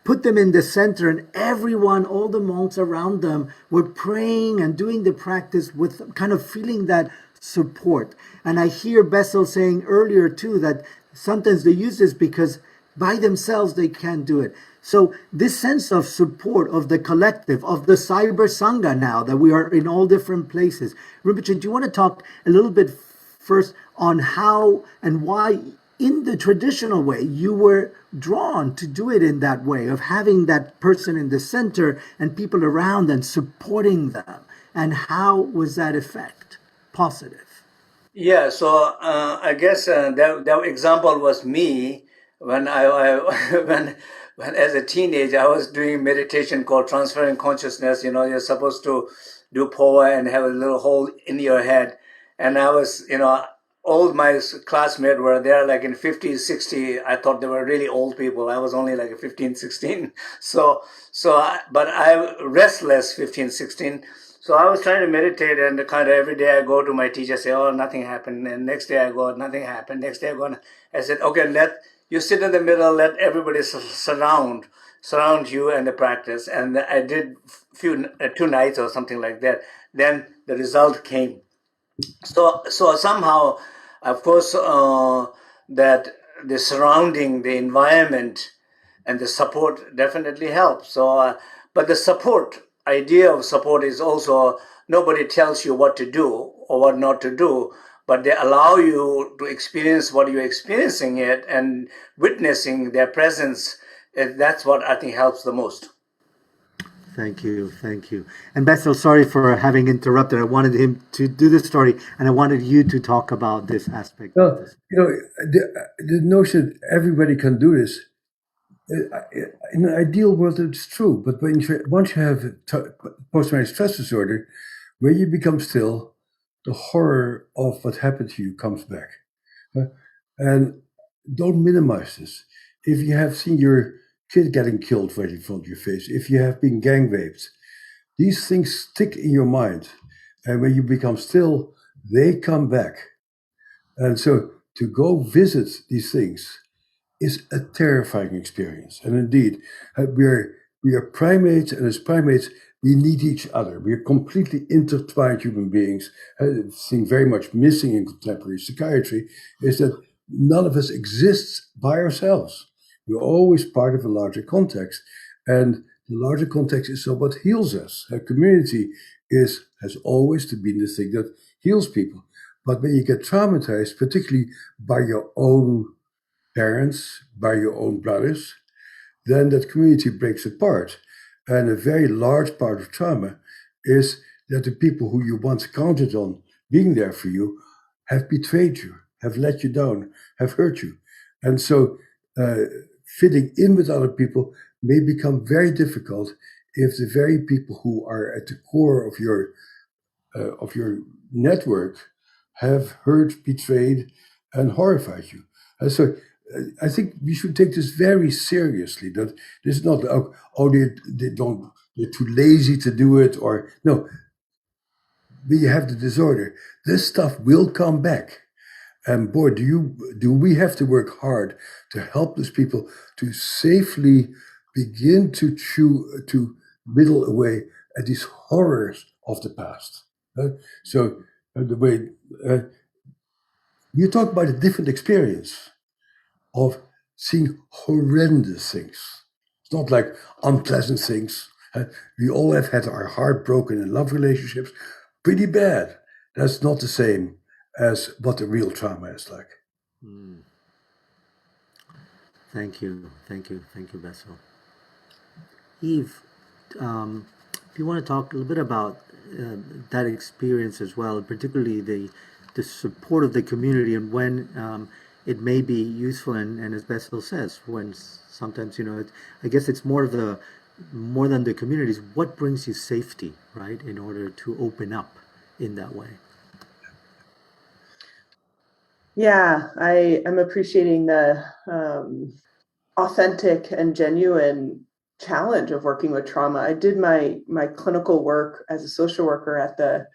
put them in the center, and everyone, all the monks around them, were praying and doing the practice with kind of feeling that support. And I hear Bessel saying earlier too that sometimes they use this because by themselves they can't do it. So this sense of support of the collective, of the Cyber Sangha now, that we are in all different places. Rinpoche, do you want to talk a little bit first on how and why in the traditional way you were drawn to do it in that way, of having that person in the center and people around and supporting them? And how was that effect positive? Yeah, so I guess that example was me when when as a teenager I was doing meditation called transferring consciousness. You're supposed to do power and have a little hole in your head, and I was, all my classmates were there like in 50s, 60. I thought they were really old people. I was only like 15, 16. But I restless 15, 16. So I was trying to meditate, and kind of every day I go to my teacher, say, oh, nothing happened. And next day I go, nothing happened. Next day I go, I said, okay, let you sit in the middle, let everybody surround you and the practice. And I did 2 nights or something like that. Then the result came. So somehow, of course, that the surrounding, the environment, and the support definitely helps. So, but the idea of support is also, nobody tells you what to do or what not to do, but they allow you to experience what you're experiencing it and witnessing their presence. That's what I think helps the most. Thank you. And Bessel, sorry for having interrupted. I wanted him to do the story, and I wanted you to talk about this aspect. Well, the notion that everybody can do this in an ideal world, it's true. But once you have post-traumatic stress disorder, when you become still, the horror of what happened to you comes back. And don't minimize this. If you have seen your kid getting killed right in front of your face, if you have been gang raped, these things stick in your mind. And when you become still, they come back. And so to go visit these things is a terrifying experience. And indeed, we are primates, and as primates, we need each other. We are completely intertwined human beings. The thing very much missing in contemporary psychiatry is that none of us exists by ourselves. We're always part of a larger context. And the larger context is so what heals us. A community has always been the thing that heals people. But when you get traumatized, particularly by your own parents, by your own brothers, then that community breaks apart. And a very large part of trauma is that the people who you once counted on being there for you have betrayed you, have let you down, have hurt you. And so fitting in with other people may become very difficult if the very people who are at the core of your network have hurt, betrayed, and horrified you. And so I think we should take this very seriously. That this is not they're too lazy to do it, or no. When you have the disorder, this stuff will come back. And boy, do we have to work hard to help those people to safely begin to whittle away at these horrors of the past. So the way you talk about a different experience of seeing horrendous things. It's not like unpleasant things. We all have had our heart broken in love relationships. Pretty bad. That's not the same as what the real trauma is like. Thank you, Bessel. Eve, if you want to talk a little bit about that experience as well, particularly the support of the community, and when it may be useful, and as Bessel says, when sometimes I guess it's more than the communities. What brings you safety, right, in order to open up in that way? Yeah, I am appreciating the authentic and genuine challenge of working with trauma. I did my clinical work as a social worker at the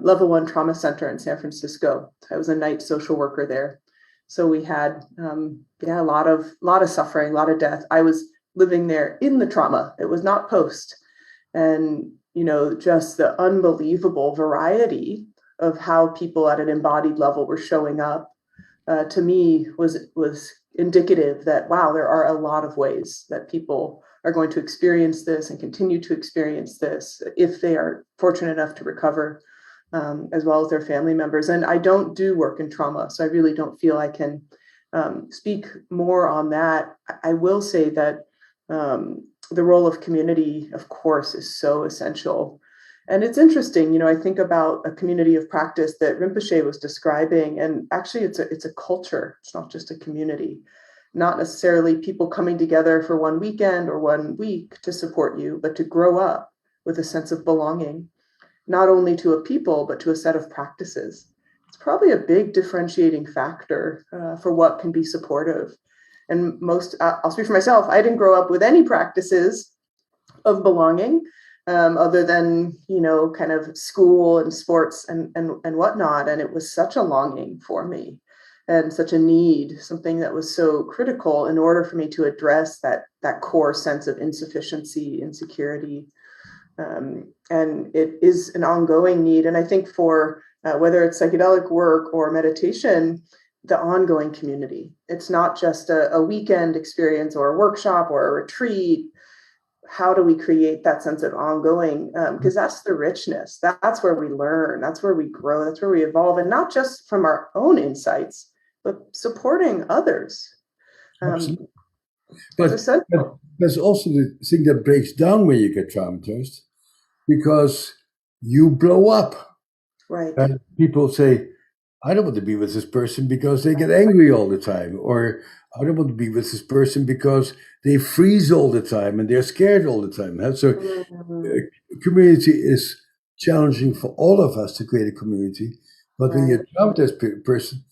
Level 1 Trauma Center in San Francisco. I was a night social worker there. So we had a lot of suffering, a lot of death. I was living there in the trauma. It was not post. And just the unbelievable variety of how people at an embodied level were showing up, to me was indicative that, wow, there are a lot of ways that people are going to experience this and continue to experience this if they are fortunate enough to recover, as well as their family members. And I don't do work in trauma, so I really don't feel I can speak more on that. I will say that the role of community, of course, is so essential. And it's interesting, I think about a community of practice that Rinpoche was describing, and actually it's a culture. It's not just a community, not necessarily people coming together for one weekend or 1 week to support you, but to grow up with a sense of belonging, not only to a people, but to a set of practices. It's probably a big differentiating factor for what can be supportive. And I'll speak for myself, I didn't grow up with any practices of belonging, other than, kind of school and sports and whatnot. And it was such a longing for me and such a need, something that was so critical in order for me to address that core sense of insufficiency, insecurity. And it is an ongoing need. And I think for whether it's psychedelic work or meditation, the ongoing community, it's not just a weekend experience or a workshop or a retreat. How do we create that sense of ongoing? Because that's the richness. That's where we learn. That's where we grow. That's where we evolve. And not just from our own insights, but supporting others. But there's also the thing that breaks down when you get traumatized, because you blow up. Right. And people say, I don't want to be with this person because they get angry all the time, or I don't want to be with this person because they freeze all the time and they're scared all the time. So community is challenging for all of us to create a community, but when you're a traumatized person,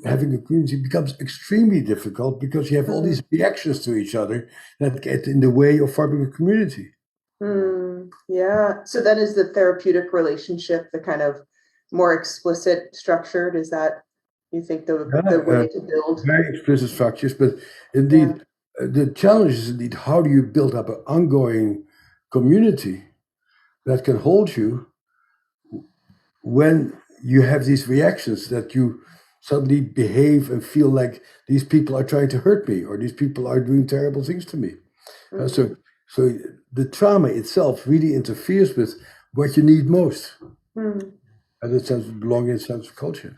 having a community becomes extremely difficult because you have all these reactions to each other that get in the way of forming a community. Yeah. So then is the therapeutic relationship the kind of more explicit structured? Is that, you think, the way to build? Very explicit structures, but indeed, the challenge is indeed how do you build up an ongoing community that can hold you when you have these reactions that you suddenly behave and feel like these people are trying to hurt me or these people are doing terrible things to me. So the trauma itself really interferes with what you need most. And the sense of belonging and sense of culture.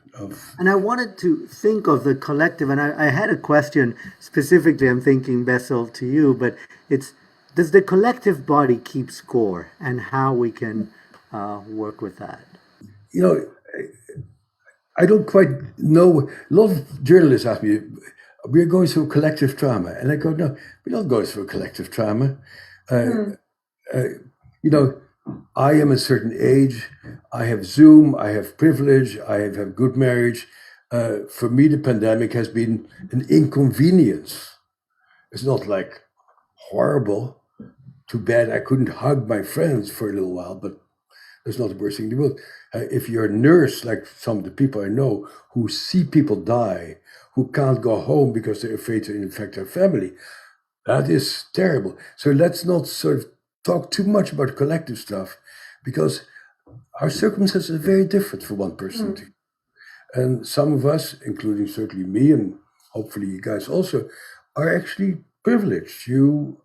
And I wanted to think of the collective, and I had a question specifically, I'm thinking, Bessel, to you, but it's, does the collective body keep score, and how we can work with that? You know, I don't quite know. A lot of journalists ask me, we're going through collective trauma. And I go, no, we're not going through a collective trauma. You know, I am a certain age. I have Zoom. I have privilege. I have good marriage. For me, the pandemic has been an inconvenience. It's not like horrible. Too bad I couldn't hug my friends for a little while, but that's not the worst thing in the world. If you're a nurse, like some of the people I know who see people die, who can't go home because they're afraid to infect their family, that is terrible. So let's not sort of talk too much about collective stuff, because our circumstances are very different for one person. And some of us, including certainly me and hopefully you guys also, are actually privileged. You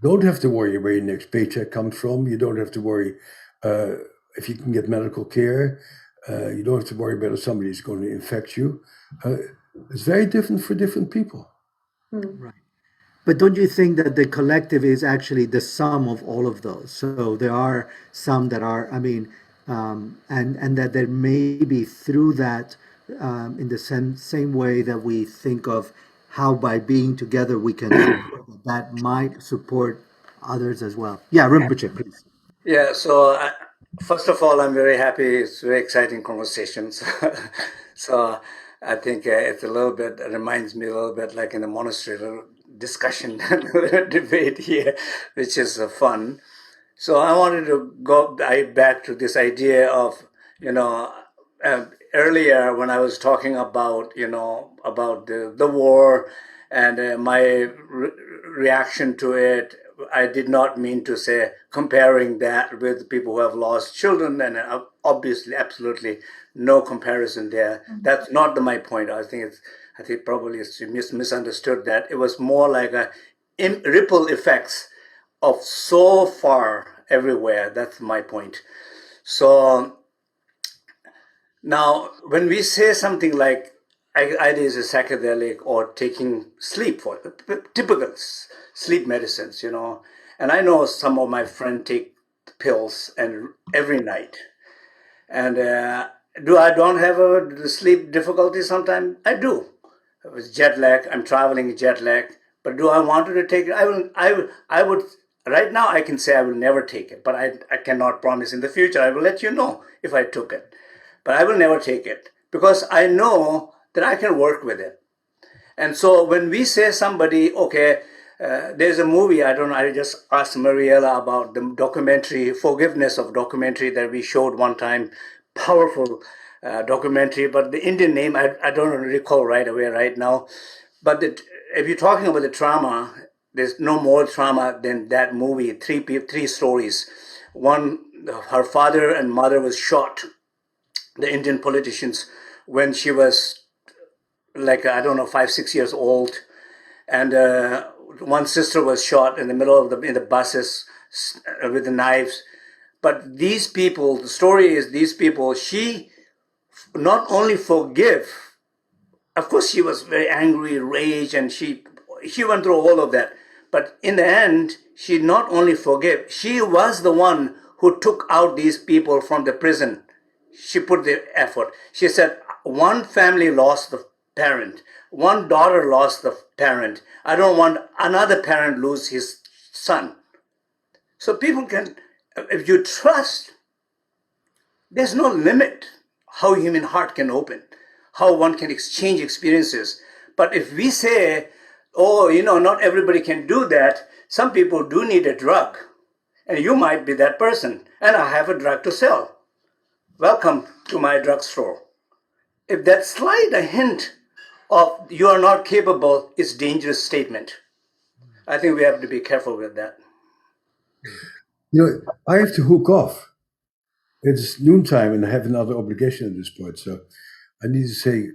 don't have to worry where your next paycheck comes from. You don't have to worry if you can get medical care. You don't have to worry whether somebody is going to infect you. It's very different for different people. Right. But don't you think that the collective is actually the sum of all of those? So there are some that are, I mean, and that there may be through that, in the same way that we think of how by being together we can that might support others as well. Yeah, Rinpoche, please. Yeah, so first of all, I'm very happy. It's very exciting conversations. So I think it's a little bit, it reminds me a little bit like in the monastery, a little discussion, debate here, which is fun. So I wanted to go back to this idea of, earlier when I was talking about, about the war and my reaction to it, I did not mean to say comparing that with people who have lost children, and obviously, absolutely no comparison there. That's not my point. I think probably it's misunderstood that. It was more like a ripple effects of so far everywhere. That's my point. So now, when we say something like either is a psychedelic or taking sleep for typical sleep medicines, and I know some of my friends take pills and every night, and I don't have a sleep difficulty sometimes? I do. It was jet lag. I'm traveling jet lag. But do I want to take it? I would. Right now, I can say I will never take it, but I cannot promise in the future. I will let you know if I took it. But I will never take it because I know that I can work with it. And so when we say somebody, okay, there's a movie, I don't know, I just asked Mariella about the documentary, Forgiveness of documentary that we showed one time, powerful documentary, but the Indian name, I don't recall right away right now. But if you're talking about the trauma, there's no more trauma than that movie, three stories. One, her father and mother was shot, the Indian politicians, when she was like, I don't know, 5-6 years old. And one sister was shot in the middle of in the buses with the knives. But these people, the story is these people, she not only forgive, of course she was very angry, rage, and she went through all of that. But in the end, she not only forgave, she was the one who took out these people from the prison she put the effort. She said, one family lost the parent, one daughter lost the parent. I don't want another parent lose his son. So people can, if you trust, there's no limit how human heart can open, how one can exchange experiences. But if we say, oh, not everybody can do that, some people do need a drug, and you might be that person, and I have a drug to sell. Welcome to my drugstore. If that slight a hint of you are not capable is dangerous statement. I think we have to be careful with that. I have to hook off. It's noontime and I have another obligation at this point. So I need to say,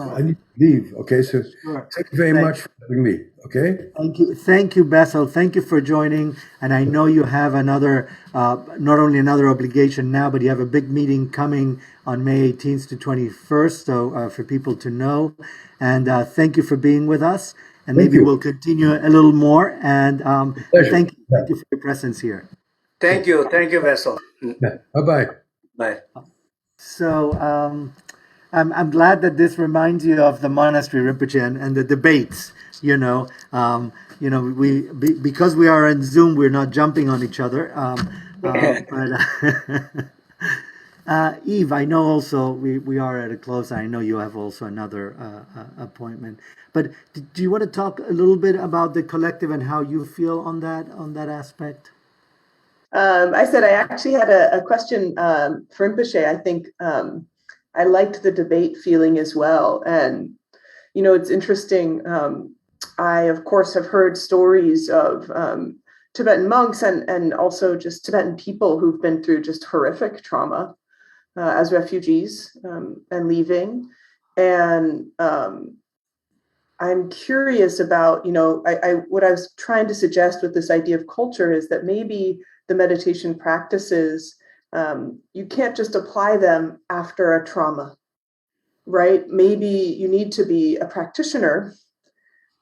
I need to leave. Okay, so Sure. thank you very much for having me. Okay? Thank you, Bessel. Thank you for joining. And I know you have another, not only another obligation now, but you have a big meeting coming on May 18th to 21st. So for people to know, and thank you for being with us. And maybe we'll continue a little more. And thank you for your presence here. Thank you, Bessel. Yeah. Bye-bye. Bye. So I'm glad that this reminds you of the monastery Rinpoche and the debates. Because we are in Zoom, we're not jumping on each other. Eve, I know also we are at a close. I know you have also another appointment. But do you want to talk a little bit about the collective and how you feel on that aspect? I said I actually had a question for Rinpoche. I think I liked the debate feeling as well. And, it's interesting. I, of course, have heard stories of Tibetan monks and also just Tibetan people who've been through just horrific trauma as refugees and leaving. And I'm curious about, what I was trying to suggest with this idea of culture is that maybe the meditation practices, you can't just apply them after a trauma, right? Maybe you need to be a practitioner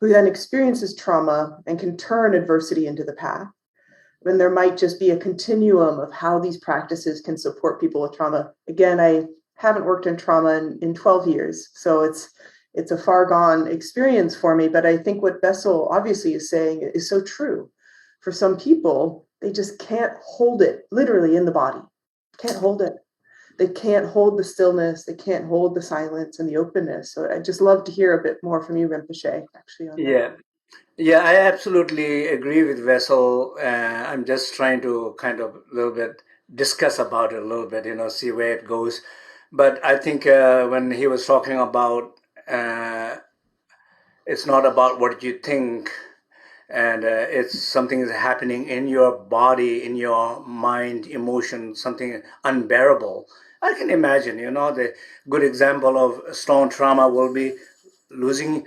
who then experiences trauma and can turn adversity into the path. And there might just be a continuum of how these practices can support people with trauma. Again, I haven't worked in trauma in 12 years, so it's a far gone experience for me. But I think what Bessel obviously is saying is so true. For some people, they just can't hold it literally in the body. Can't hold it. They can't hold the stillness. They can't hold the silence and the openness. So I'd just love to hear a bit more from you, Rinpoche, actually. On that. Yeah, I absolutely agree with Vessel. I'm just trying to kind of a little bit discuss about it a little bit, see where it goes. But I think when he was talking about it's not about what you think, and it's something that's happening in your body, in your mind, emotion, something unbearable. I can imagine, the good example of strong trauma will be losing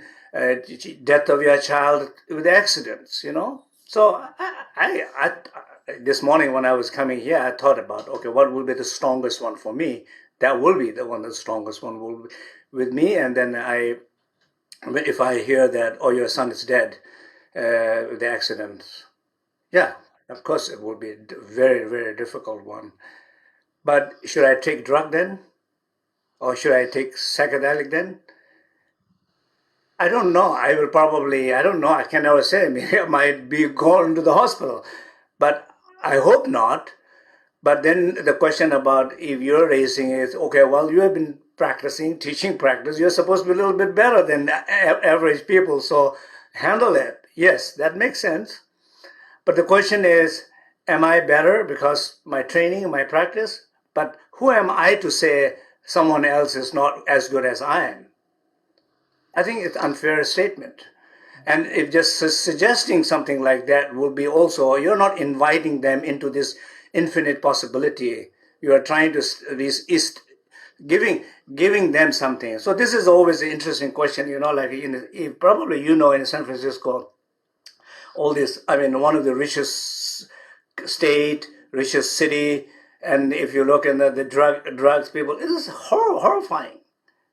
death of your child with accidents, So I this morning when I was coming here, I thought about, okay, what will be the strongest one for me? That will be the strongest one will be with me. And then if I hear that, oh, your son is dead with the accident, yeah, of course it will be a very, very difficult one. But should I take drug then? Or should I take psychedelic then? I don't know. I don't know. I can never say. I might be going to the hospital. But I hope not. But then the question about if you're raising is, okay, well, you have been practicing, teaching practice. You're supposed to be a little bit better than average people. So handle it. Yes, that makes sense. But the question is, am I better because my training, my practice? But who am I to say someone else is not as good as I am? I think it's an unfair statement. And if just suggesting something like that will be also, you're not inviting them into this infinite possibility. You are trying to giving them something. So this is always an interesting question, like probably in San Francisco, all this, one of the richest state, richest city, and if you look in the drugs people, it is horrifying,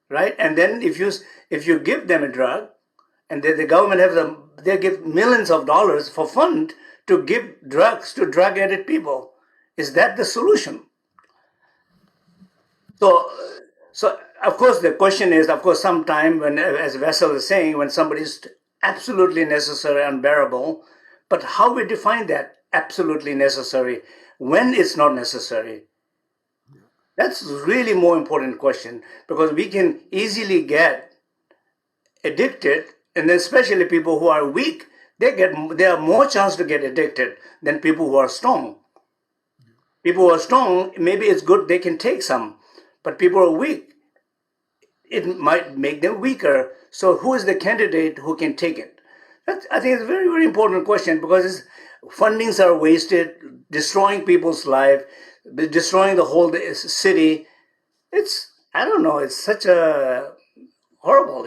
right? And then if you give them a drug, and the government they give millions of dollars for fund to give drugs to drug addict people, is that the solution? So of course, the question is, of course, sometime when, as Bessel is saying, when somebody is absolutely necessary, unbearable, but how we define that absolutely necessary, when it's not necessary, that's really more important question, because we can easily get addicted, and especially people who are weak, they have more chance to get addicted than people who are strong. People who are strong, maybe it's good they can take some, but people who are weak, it might make them weaker. So who is the candidate who can take it? I think it's a very, very important question, because fundings are wasted, destroying people's life, destroying the whole city. I don't know, it's such a horrible,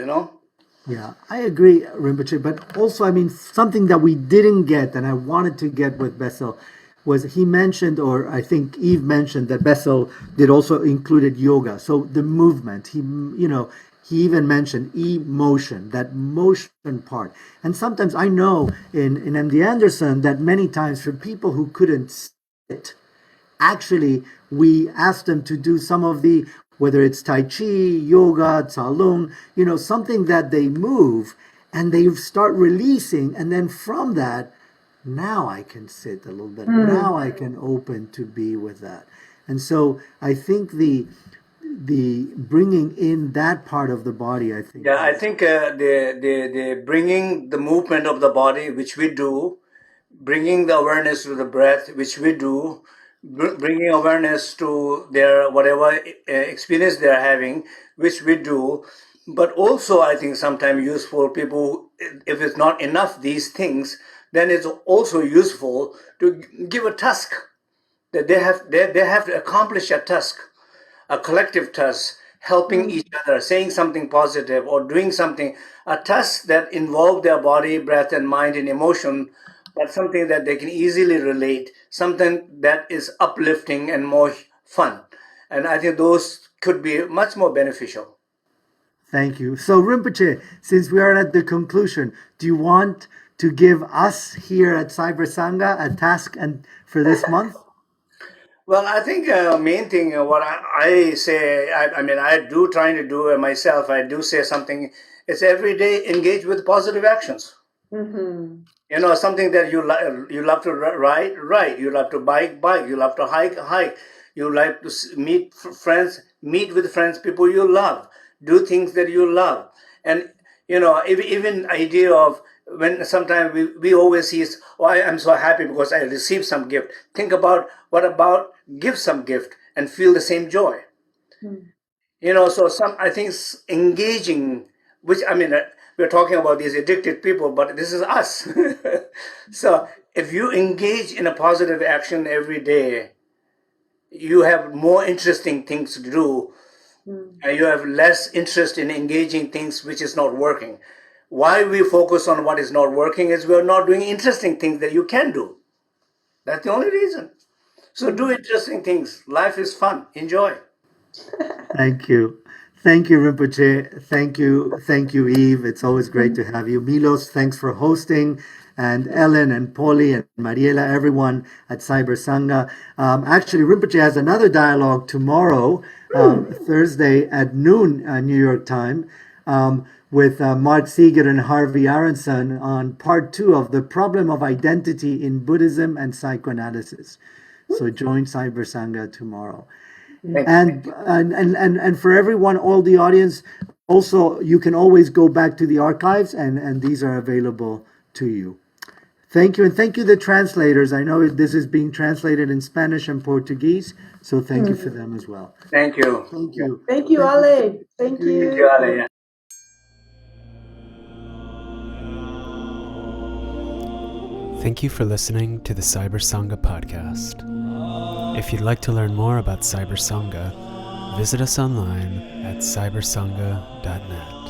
Yeah, I agree, Rinpoche. But also, I mean, something that we didn't get and I wanted to get with Bessel was he mentioned, or I think Eve mentioned, that Bessel did also included yoga. So the movement, he even mentioned emotion, that motion part. And sometimes I know in MD Anderson that many times for people who couldn't sit, actually we asked them to do some of the, whether it's Tai Chi, yoga, Tsalung, something that they move and they start releasing. And then from that, now I can sit a little bit. Now I can open to be with that. And so I think the bringing in that part of the body, I think. Yeah, I think the bringing the movement of the body, which we do, bringing the awareness to the breath, which we do, bringing awareness to their whatever experience they are having, which we do. But also, I think sometimes useful people, if it's not enough these things, then it's also useful to give a task that they have to accomplish a task, a collective task, helping each other, saying something positive or doing something, a task that involve their body, breath, and mind and emotion, but something that they can easily relate, something that is uplifting and more fun. And I think those could be much more beneficial. Thank you. So Rinpoche, since we are at the conclusion, do you want to give us here at Cyber Sangha a task for this month? Well, I think main thing, what I say, I mean, I do trying to do it myself. I do say something. It's every day engage with positive actions. Mm-hmm. Something that you love to ride. You love to bike. You love to hike. You like to meet friends, meet with friends, people you love, do things that you love. And, even idea of when sometimes we always see, I'm so happy because I received some gift. Think about, what about give some gift and feel the same joy? So I think engaging, which, I mean, we're talking about these addicted people, but this is us. So if you engage in a positive action every day, you have more interesting things to do, and you have less interest in engaging things which is not working. Why we focus on what is not working is we're not doing interesting things that you can do. That's the only reason. So do interesting things. Life is fun. Enjoy. Thank you. Thank you, Rinpoche. Thank you, Eve. It's always great to have you. Milos, thanks for hosting. And Ellen and Polly and Mariela, everyone at Cyber Sangha. Actually, Rinpoche has another dialogue tomorrow, Thursday at noon, New York time, with Mark Seeger and Harvey Aronson on part 2 of the problem of identity in Buddhism and psychoanalysis. So join Cyber Sangha tomorrow. And for everyone, all the audience, also you can always go back to the archives, and these are available to you. Thank you, and thank you the translators. I know this is being translated in Spanish and Portuguese, so thank you for them as well. Thank you. Thank you. Thank you, Ale. Thank you. Thank you, Ale. Yeah. Thank you for listening to the Cyber Sangha podcast. If you'd like to learn more about Cyber Sangha, visit us online at cybersangha.net.